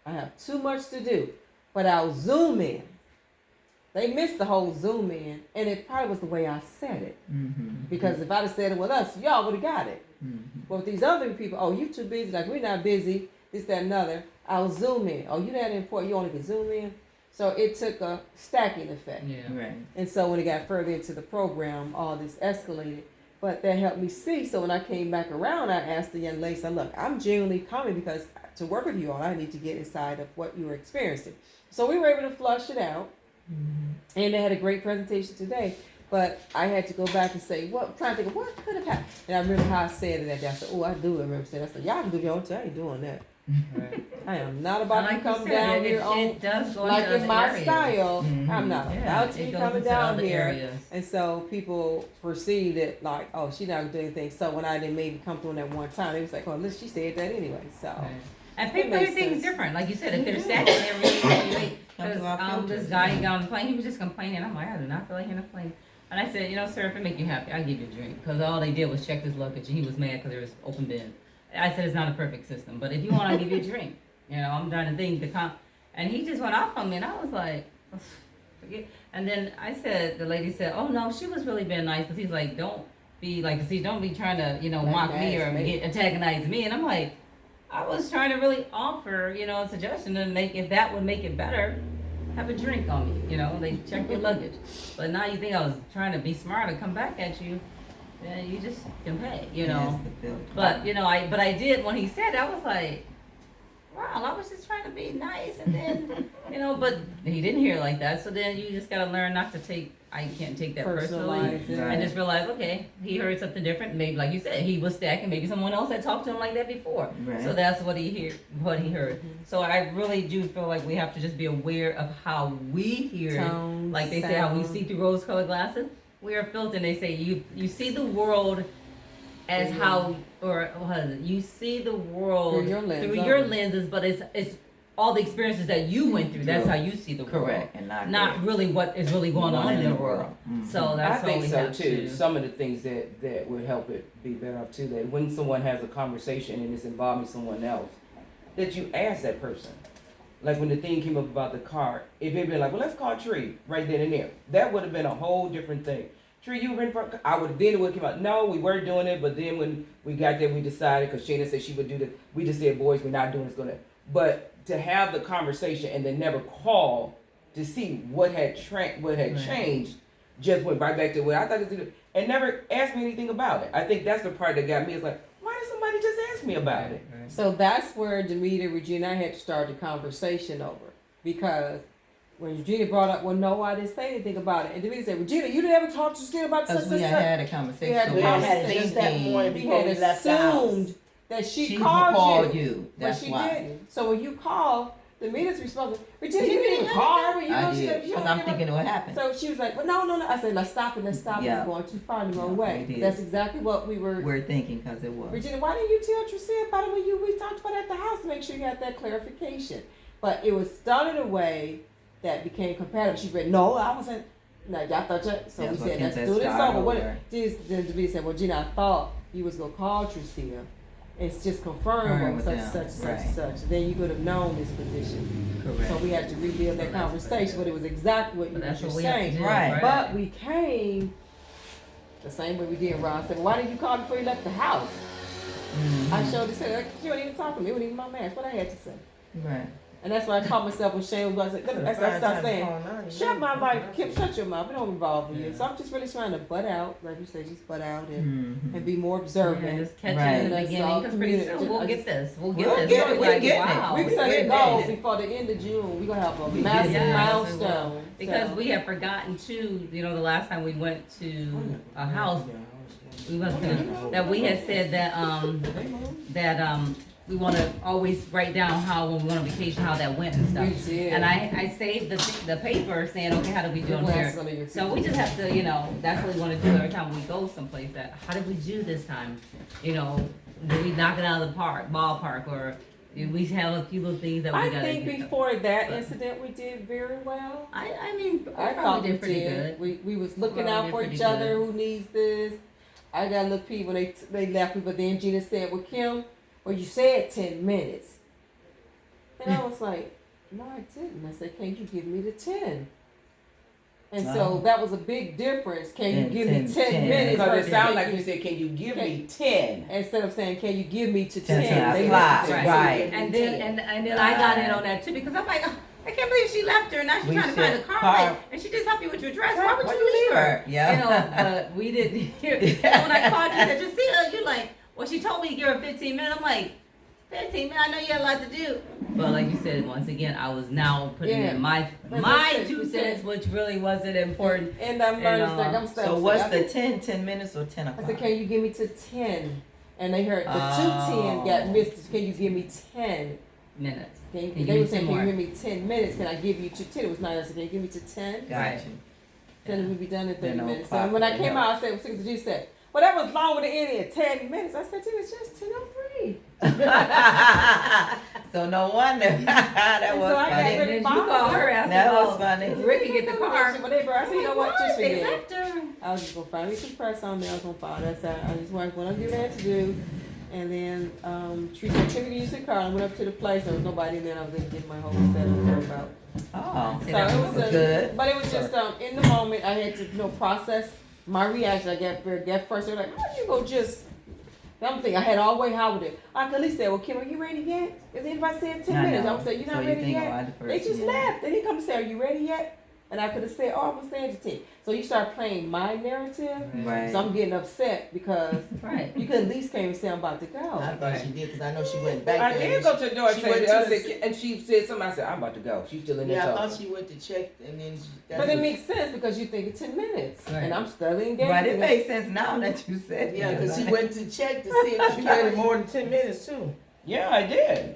[SPEAKER 4] I have too much to do. But I'll Zoom in. They missed the whole Zoom in, and it probably was the way I said it.
[SPEAKER 1] Mm-hmm.
[SPEAKER 4] Because if I'd have said it with us, y'all would have got it.
[SPEAKER 1] Mm-hmm.
[SPEAKER 4] But with these other people, oh, you too busy, like we're not busy, this, that, and other. I'll Zoom in. Oh, you that important, you only can Zoom in. So it took a stacking effect.
[SPEAKER 3] Yeah.
[SPEAKER 1] Right.
[SPEAKER 4] And so when it got further into the program, all this escalated. But that helped me see. So when I came back around, I asked the young lady, I said, look, I'm genuinely coming because to work with you all, I need to get inside of what you were experiencing. So we were able to flush it out.
[SPEAKER 1] Mm-hmm.
[SPEAKER 4] And they had a great presentation today. But I had to go back and say, I'm trying to think of what could have happened. And I remember how I said it that day. I said, oh, I do remember saying that. I said, y'all can do your own thing. I ain't doing that.
[SPEAKER 3] Right.
[SPEAKER 4] I am not about
[SPEAKER 3] Like
[SPEAKER 4] to
[SPEAKER 3] you
[SPEAKER 4] come
[SPEAKER 3] said,
[SPEAKER 4] down
[SPEAKER 3] it,
[SPEAKER 4] here on,
[SPEAKER 3] it does go
[SPEAKER 4] like
[SPEAKER 3] into
[SPEAKER 4] in
[SPEAKER 3] other
[SPEAKER 4] my
[SPEAKER 3] areas.
[SPEAKER 4] style.
[SPEAKER 1] Mhm.
[SPEAKER 4] I'm not
[SPEAKER 3] Yeah,
[SPEAKER 4] about to
[SPEAKER 3] it
[SPEAKER 4] be
[SPEAKER 3] goes
[SPEAKER 4] coming
[SPEAKER 3] into
[SPEAKER 4] down
[SPEAKER 3] other
[SPEAKER 4] here.
[SPEAKER 3] areas.
[SPEAKER 4] And so people perceived it like, oh, she's not gonna do anything. So when I didn't maybe come through in that one time, it was like, oh, listen, she said that anyway. So
[SPEAKER 3] Right. And
[SPEAKER 4] It
[SPEAKER 3] people
[SPEAKER 4] makes
[SPEAKER 3] hear things
[SPEAKER 4] sense.
[SPEAKER 3] different. Like you said, if they're stacking every
[SPEAKER 1] Come
[SPEAKER 3] because
[SPEAKER 1] through our
[SPEAKER 3] this
[SPEAKER 1] filters,
[SPEAKER 3] guy
[SPEAKER 1] yeah.
[SPEAKER 3] got on the plane, he was just complaining. I'm like, I do not feel like hearing a plane. And I said, sir, if it make you happy, I'll give you a drink. Because all they did was check this luggage, and he was mad because there was open bin. I said, it's not a perfect system, but if you want, I'll give you a drink. I'm trying to think and he just went off on me, and I was like, forget. And then the lady said, oh no, she was really being nice, because he's like, don't be trying to, mock me or antagonize me. And I'm like, I was trying to really offer, a suggestion to if that would make it better, have a drink on me, they check your luggage. But now you think I was trying to be smart and come back at you, then you just can pay,
[SPEAKER 1] Yes, the filter.
[SPEAKER 3] But I did when he said it, I was like, wow, I was just trying to be nice, and then but he didn't hear it like that. So then you just gotta learn not to I can't take that personally.
[SPEAKER 4] personalized.
[SPEAKER 1] Right.
[SPEAKER 3] And just realize, okay, he heard something different. Maybe, like you said, he was stacking. Maybe someone else had talked to him like that before.
[SPEAKER 1] Right.
[SPEAKER 3] So that's what he heard. So I really do feel like we have to just be aware of how we hear it.
[SPEAKER 4] Tone,
[SPEAKER 3] Like they say, how we
[SPEAKER 4] sound.
[SPEAKER 3] see through rose-colored glasses. We are filtered. They say you see the world as
[SPEAKER 4] Through
[SPEAKER 3] how, or what is it? You see the world
[SPEAKER 4] Through your lens
[SPEAKER 3] through your
[SPEAKER 4] only.
[SPEAKER 3] lenses, but it's all the experiences that you went through. That's how you see the world.
[SPEAKER 1] Correct. And
[SPEAKER 3] Not really what is really going on in the world.
[SPEAKER 1] Mhm.
[SPEAKER 3] So that's
[SPEAKER 5] I think
[SPEAKER 3] all we
[SPEAKER 5] so
[SPEAKER 3] have
[SPEAKER 5] too.
[SPEAKER 3] to.
[SPEAKER 5] Some of the things that would help it be better too, that when someone has a conversation and it's involving someone else, that you ask that person. Like when the thing came up about the car, if it been like, well, let's call Tree right then and there, that would have been a whole different thing. Tree, you ready for? I would then it would come out. No, we were doing it, but then when we got there, we decided because Shayna said she would do this. We just said, boys, we're not doing this. Gonna. But to have the conversation and then never call to see what had changed, just went right back to what I thought it was good and never asked me anything about it. I think that's the part that got me. It's like, why did somebody just ask me about it?
[SPEAKER 4] So that's where Demeter, Regina, I had to start the conversation over. Because when Regina brought up, well, no, I didn't say anything about it. And Demeter said, Regina, you didn't ever talk to Steve about such
[SPEAKER 1] Because
[SPEAKER 4] and
[SPEAKER 1] we
[SPEAKER 4] such.
[SPEAKER 1] had a conversation.
[SPEAKER 4] We had a
[SPEAKER 2] We had it
[SPEAKER 4] conversation.
[SPEAKER 2] just that morning
[SPEAKER 4] We
[SPEAKER 2] before
[SPEAKER 4] had
[SPEAKER 2] we left the house.
[SPEAKER 4] assumed that she
[SPEAKER 1] She
[SPEAKER 4] called you.
[SPEAKER 1] you.
[SPEAKER 4] But
[SPEAKER 1] That's
[SPEAKER 4] she
[SPEAKER 1] why.
[SPEAKER 4] didn't. So when you called, Demeter's response was, Regina, you didn't even call her. You know,
[SPEAKER 1] I
[SPEAKER 4] she
[SPEAKER 1] did.
[SPEAKER 4] you
[SPEAKER 1] Because
[SPEAKER 4] don't
[SPEAKER 1] I'm
[SPEAKER 4] even-
[SPEAKER 1] thinking what happened.
[SPEAKER 4] So she was like, well, no. I said, let's stop it.
[SPEAKER 1] Yeah.
[SPEAKER 4] You're going too far the wrong
[SPEAKER 1] Yeah,
[SPEAKER 4] way.
[SPEAKER 1] we did.
[SPEAKER 4] That's exactly what we were.
[SPEAKER 1] We're thinking because it was.
[SPEAKER 4] Regina, why didn't you tell Tricia about it when we talked about it at the house to make sure you had that clarification? But it was done in a way that became compatible. She read, no, I wasn't. No, y'all thought you. So
[SPEAKER 1] That's
[SPEAKER 4] we
[SPEAKER 1] what
[SPEAKER 4] said,
[SPEAKER 1] Kim
[SPEAKER 4] let's
[SPEAKER 1] said,
[SPEAKER 4] do this
[SPEAKER 1] start
[SPEAKER 4] over. What?
[SPEAKER 1] over.
[SPEAKER 4] Then Davida said, well, Gina, I thought you was gonna call Tricia. It's just confirmed
[SPEAKER 1] with
[SPEAKER 4] such
[SPEAKER 1] them.
[SPEAKER 4] and such
[SPEAKER 1] Right.
[SPEAKER 4] and such. Then you could have known this position.
[SPEAKER 1] Correct.
[SPEAKER 4] So we had to rebuild that conversation, but it was exactly what you
[SPEAKER 3] But
[SPEAKER 4] were
[SPEAKER 3] that's
[SPEAKER 4] just
[SPEAKER 3] what we have to
[SPEAKER 4] saying.
[SPEAKER 3] do,
[SPEAKER 1] Right.
[SPEAKER 4] But we came the same way we did. Ron said, "Why didn't you call before you left the house?"
[SPEAKER 1] Mhm.
[SPEAKER 4] I showed her said, "You wouldn't even talk to me. It wasn't even my match." What I had to say,
[SPEAKER 1] Right.
[SPEAKER 4] and that's why I caught myself when Shane was like, I started saying, "Shut my life, Kim. Shut your mouth. It don't involve you." So I'm just really trying to butt out, like you said, just butt out
[SPEAKER 1] Mhm.
[SPEAKER 4] and be more
[SPEAKER 3] Yeah,
[SPEAKER 4] observant.
[SPEAKER 3] just catch
[SPEAKER 1] Right.
[SPEAKER 3] it in the
[SPEAKER 4] That's
[SPEAKER 3] beginning
[SPEAKER 4] all
[SPEAKER 3] because pretty
[SPEAKER 4] community.
[SPEAKER 3] soon we'll
[SPEAKER 4] I
[SPEAKER 3] get
[SPEAKER 4] just-
[SPEAKER 3] this. We'll
[SPEAKER 1] We'll
[SPEAKER 3] get this.
[SPEAKER 1] get it.
[SPEAKER 3] We'll be
[SPEAKER 1] We're
[SPEAKER 3] like,
[SPEAKER 1] getting it.
[SPEAKER 3] wow.
[SPEAKER 4] We
[SPEAKER 1] We're
[SPEAKER 4] set
[SPEAKER 1] getting
[SPEAKER 4] the goals
[SPEAKER 1] it.
[SPEAKER 4] before the end of June. We're gonna have a
[SPEAKER 1] We
[SPEAKER 4] massive
[SPEAKER 1] get it.
[SPEAKER 4] milestone.
[SPEAKER 3] Because
[SPEAKER 4] So-
[SPEAKER 3] we had forgotten too, the last time we went to a house, we must have, that we had said that, we wanna always write down how, when we went on vacation, how that went and stuff.
[SPEAKER 4] We did.
[SPEAKER 3] And I saved the paper saying, okay, how did we do on
[SPEAKER 4] Your
[SPEAKER 3] here?
[SPEAKER 4] glasses on your
[SPEAKER 3] So we just have to, that's what we wanna do every time we go someplace, that, how did we do this time? Did we knock it out of the ballpark, or did we have a few little things that we
[SPEAKER 4] I
[SPEAKER 3] gotta
[SPEAKER 4] think
[SPEAKER 3] get
[SPEAKER 4] before that
[SPEAKER 3] But-
[SPEAKER 4] incident, we did very well.
[SPEAKER 3] I mean, we
[SPEAKER 4] I thought
[SPEAKER 3] probably
[SPEAKER 4] we
[SPEAKER 3] did pretty
[SPEAKER 4] did.
[SPEAKER 3] good.
[SPEAKER 4] We was looking
[SPEAKER 3] Well,
[SPEAKER 4] out
[SPEAKER 3] we
[SPEAKER 4] for
[SPEAKER 3] did
[SPEAKER 4] each
[SPEAKER 3] pretty
[SPEAKER 4] other.
[SPEAKER 3] good.
[SPEAKER 4] Who needs this? I got a little peeved when they left me, but then Gina said, "Well, Kim, well, you said 10 minutes," and I was like, "No, I didn't." I said, "Can you give me the 10?" And so
[SPEAKER 1] Oh.
[SPEAKER 4] that was a big difference. Can you
[SPEAKER 1] And
[SPEAKER 4] give me 10
[SPEAKER 1] 10
[SPEAKER 4] minutes?
[SPEAKER 5] Because it
[SPEAKER 4] versus
[SPEAKER 5] sounded like
[SPEAKER 4] can
[SPEAKER 5] you said, "Can you give me 10?"
[SPEAKER 4] instead of saying, "Can you give me to
[SPEAKER 1] 10
[SPEAKER 4] 10?" They
[SPEAKER 1] o'clock,
[SPEAKER 4] listened to
[SPEAKER 1] right.
[SPEAKER 4] me.
[SPEAKER 3] And then I got in on that too, because I'm like, oh, I can't believe she left her, and now she's
[SPEAKER 1] We
[SPEAKER 3] trying to find a
[SPEAKER 1] should
[SPEAKER 3] car,
[SPEAKER 1] park.
[SPEAKER 3] like, and she just helped you with your dress. Why would
[SPEAKER 1] Why'd
[SPEAKER 3] you leave her?
[SPEAKER 1] Yeah.
[SPEAKER 3] But we didn't hear. And when I called you, said, Jacela, you're like, well, she told me to give her 15 minutes. I'm like, 15 minutes? I know you had a lot to do. But like you said, once again, I was now putting
[SPEAKER 4] Yeah.
[SPEAKER 3] in my
[SPEAKER 4] That's what I said.
[SPEAKER 3] 2 cents, which really wasn't important.
[SPEAKER 4] And I'm learning,
[SPEAKER 3] And,
[SPEAKER 4] like, I'm
[SPEAKER 1] So
[SPEAKER 4] still.
[SPEAKER 1] what's the 10 minutes or 10
[SPEAKER 4] I
[SPEAKER 1] o'clock?
[SPEAKER 4] said, "Can you give me to 10?" And they heard the
[SPEAKER 1] Oh.
[SPEAKER 4] 2:10 got missed. "Can you give me 10?"
[SPEAKER 3] Minutes.
[SPEAKER 4] Can you,
[SPEAKER 3] Can you
[SPEAKER 4] they
[SPEAKER 3] give
[SPEAKER 4] were
[SPEAKER 3] me
[SPEAKER 4] saying,
[SPEAKER 3] 10
[SPEAKER 4] "Can you
[SPEAKER 3] more?"
[SPEAKER 4] give me 10 minutes? Can I give you to 10?" It was 9. I said, "Can you give me to 10?"
[SPEAKER 1] Got you.
[SPEAKER 4] Then we'd be done in 30
[SPEAKER 1] Then
[SPEAKER 4] minutes.
[SPEAKER 1] o'clock
[SPEAKER 4] So when I
[SPEAKER 1] would
[SPEAKER 4] came
[SPEAKER 1] help.
[SPEAKER 4] out, I said, "6 G said, well, that was longer than any at 10 minutes." I said, "It's just 10:03."
[SPEAKER 1] So no wonder. That
[SPEAKER 4] And
[SPEAKER 1] was
[SPEAKER 4] so I got
[SPEAKER 1] funny.
[SPEAKER 3] And then you called her after,
[SPEAKER 1] That was
[SPEAKER 3] well,
[SPEAKER 1] funny.
[SPEAKER 3] Ricky get the car.
[SPEAKER 4] But they brought, I said, "You know what? Just
[SPEAKER 3] They
[SPEAKER 4] forget it."
[SPEAKER 3] left her.
[SPEAKER 4] I was just gonna find me some press on there. I was gonna follow. That's how I just what I'm getting ready to do. And then Teresa took me to use the car. I went up to the place. There was nobody in there. I was able to get my whole set of about.
[SPEAKER 1] Oh,
[SPEAKER 4] So it was
[SPEAKER 1] good.
[SPEAKER 4] but it was just in the moment. I had to process my reaction. I got first. They're like, "How you go just?" I'm thinking I had all the way how would it? I could at least say, "Well, Kim, are you ready yet?" If anybody said 10 minutes, I would say, "You're not
[SPEAKER 1] So you
[SPEAKER 4] ready
[SPEAKER 1] think
[SPEAKER 4] yet."
[SPEAKER 1] about it
[SPEAKER 4] They
[SPEAKER 1] first,
[SPEAKER 4] just
[SPEAKER 1] yeah.
[SPEAKER 4] left. They didn't come and say, "Are you ready yet?" And I could have said, "Oh, I was saying to 10." So you start playing my narrative.
[SPEAKER 1] Right.
[SPEAKER 4] So I'm getting upset because
[SPEAKER 3] Right.
[SPEAKER 4] you could at least came and say I'm about to go.
[SPEAKER 2] I thought she did because I know she went back
[SPEAKER 5] I
[SPEAKER 2] there.
[SPEAKER 5] did
[SPEAKER 2] and
[SPEAKER 5] go to the door and
[SPEAKER 2] she
[SPEAKER 5] say,
[SPEAKER 2] went to the-
[SPEAKER 5] and she said something. I said, "I'm about to go." She's still in there
[SPEAKER 2] Yeah, I
[SPEAKER 5] talking.
[SPEAKER 2] thought she went to check and then she.
[SPEAKER 4] But it makes sense because you think it's 10 minutes.
[SPEAKER 3] Right.
[SPEAKER 4] And I'm studying games.
[SPEAKER 1] But it makes sense now that you said
[SPEAKER 2] Yeah,
[SPEAKER 1] that.
[SPEAKER 2] because she went to check to see if
[SPEAKER 6] She
[SPEAKER 2] she
[SPEAKER 6] waited
[SPEAKER 2] got
[SPEAKER 6] more than 10 minutes too.
[SPEAKER 5] Yeah, I did.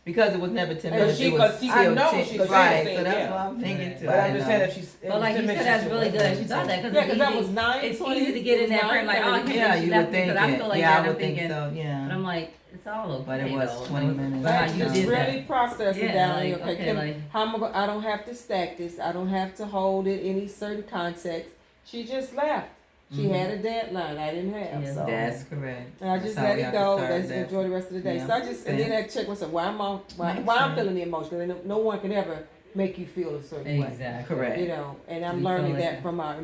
[SPEAKER 1] Because it was never 10
[SPEAKER 4] And
[SPEAKER 1] minutes.
[SPEAKER 5] she-
[SPEAKER 1] it was
[SPEAKER 5] because she- I
[SPEAKER 1] still
[SPEAKER 5] know
[SPEAKER 1] 10.
[SPEAKER 5] she said
[SPEAKER 1] right.
[SPEAKER 5] the
[SPEAKER 1] So
[SPEAKER 5] same,
[SPEAKER 1] that's
[SPEAKER 5] yeah.
[SPEAKER 1] what I'm thinking too.
[SPEAKER 6] But I'm just saying
[SPEAKER 1] know.
[SPEAKER 6] if she's.
[SPEAKER 3] But like you said, that's really good. She thought that
[SPEAKER 4] Yeah,
[SPEAKER 3] because
[SPEAKER 4] because that was 9.
[SPEAKER 3] it's easy to get in that frame like, oh, I can't
[SPEAKER 1] Yeah,
[SPEAKER 3] believe she
[SPEAKER 1] you
[SPEAKER 3] left
[SPEAKER 1] would
[SPEAKER 3] me,
[SPEAKER 1] think
[SPEAKER 3] because I
[SPEAKER 1] it.
[SPEAKER 3] feel like
[SPEAKER 1] Yeah,
[SPEAKER 3] that.
[SPEAKER 1] I
[SPEAKER 3] I'm
[SPEAKER 1] would think
[SPEAKER 3] thinking,
[SPEAKER 1] so.
[SPEAKER 3] but
[SPEAKER 1] Yeah.
[SPEAKER 3] I'm like, it's all okay.
[SPEAKER 1] But it was
[SPEAKER 3] though.
[SPEAKER 1] 20 minutes.
[SPEAKER 3] But how
[SPEAKER 4] But
[SPEAKER 3] you
[SPEAKER 4] just
[SPEAKER 3] did
[SPEAKER 4] really
[SPEAKER 3] that.
[SPEAKER 4] processing
[SPEAKER 3] Yeah,
[SPEAKER 4] down.
[SPEAKER 3] like,
[SPEAKER 4] Okay,
[SPEAKER 3] okay,
[SPEAKER 4] Kim,
[SPEAKER 3] like-
[SPEAKER 4] how am I, I don't have to stack this. I don't have to hold it any certain context. She just left. She
[SPEAKER 1] Mhm.
[SPEAKER 4] had a deadline I didn't have.
[SPEAKER 3] Yeah.
[SPEAKER 4] So
[SPEAKER 1] That's correct.
[SPEAKER 4] and I just
[SPEAKER 1] That's how
[SPEAKER 4] let
[SPEAKER 1] we
[SPEAKER 4] it
[SPEAKER 1] have to
[SPEAKER 4] go.
[SPEAKER 1] start
[SPEAKER 4] Let's
[SPEAKER 1] that.
[SPEAKER 4] enjoy the rest of the day.
[SPEAKER 1] Yeah.
[SPEAKER 4] So I just and then I check myself why I'm
[SPEAKER 1] Makes
[SPEAKER 4] I'm
[SPEAKER 1] sense.
[SPEAKER 4] feeling the emotion. No one can ever make you feel a certain way.
[SPEAKER 3] Exactly.
[SPEAKER 1] Correct.
[SPEAKER 4] You know, and I'm
[SPEAKER 3] We
[SPEAKER 4] learning
[SPEAKER 3] feel
[SPEAKER 4] that
[SPEAKER 3] like-
[SPEAKER 4] from our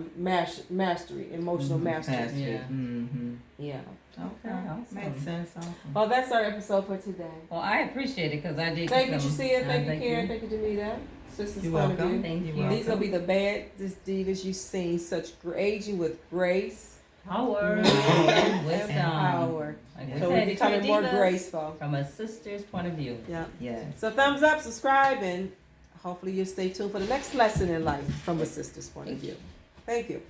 [SPEAKER 4] mastery, emotional mastery.
[SPEAKER 3] Yeah.
[SPEAKER 1] Mm-hmm.
[SPEAKER 4] Yeah.
[SPEAKER 1] Okay.
[SPEAKER 3] Awesome.
[SPEAKER 1] Makes sense. Awesome.
[SPEAKER 4] Well, that's our episode for today.
[SPEAKER 3] Well, I appreciate it because I did.
[SPEAKER 4] Thank you,
[SPEAKER 3] some-
[SPEAKER 4] Jacia. Thank you,
[SPEAKER 3] thank
[SPEAKER 4] Karen. Thank you, Danita. Sisters
[SPEAKER 1] You're
[SPEAKER 4] point of
[SPEAKER 1] welcome.
[SPEAKER 4] view.
[SPEAKER 3] Thank
[SPEAKER 1] You're
[SPEAKER 3] you.
[SPEAKER 1] welcome.
[SPEAKER 4] These will be the baddest divas you've seen. Such aging with grace
[SPEAKER 3] Power
[SPEAKER 4] and
[SPEAKER 3] and wisdom.
[SPEAKER 4] power.
[SPEAKER 3] Like we
[SPEAKER 4] So
[SPEAKER 3] said,
[SPEAKER 4] we're becoming
[SPEAKER 3] Detroit
[SPEAKER 4] more
[SPEAKER 3] Divas
[SPEAKER 4] graceful.
[SPEAKER 3] from a sister's point of view.
[SPEAKER 4] Yeah.
[SPEAKER 1] Yes.
[SPEAKER 4] So thumbs up, subscribe, and hopefully you'll stay tuned for the next lesson in life from a sister's point of view. Thank you.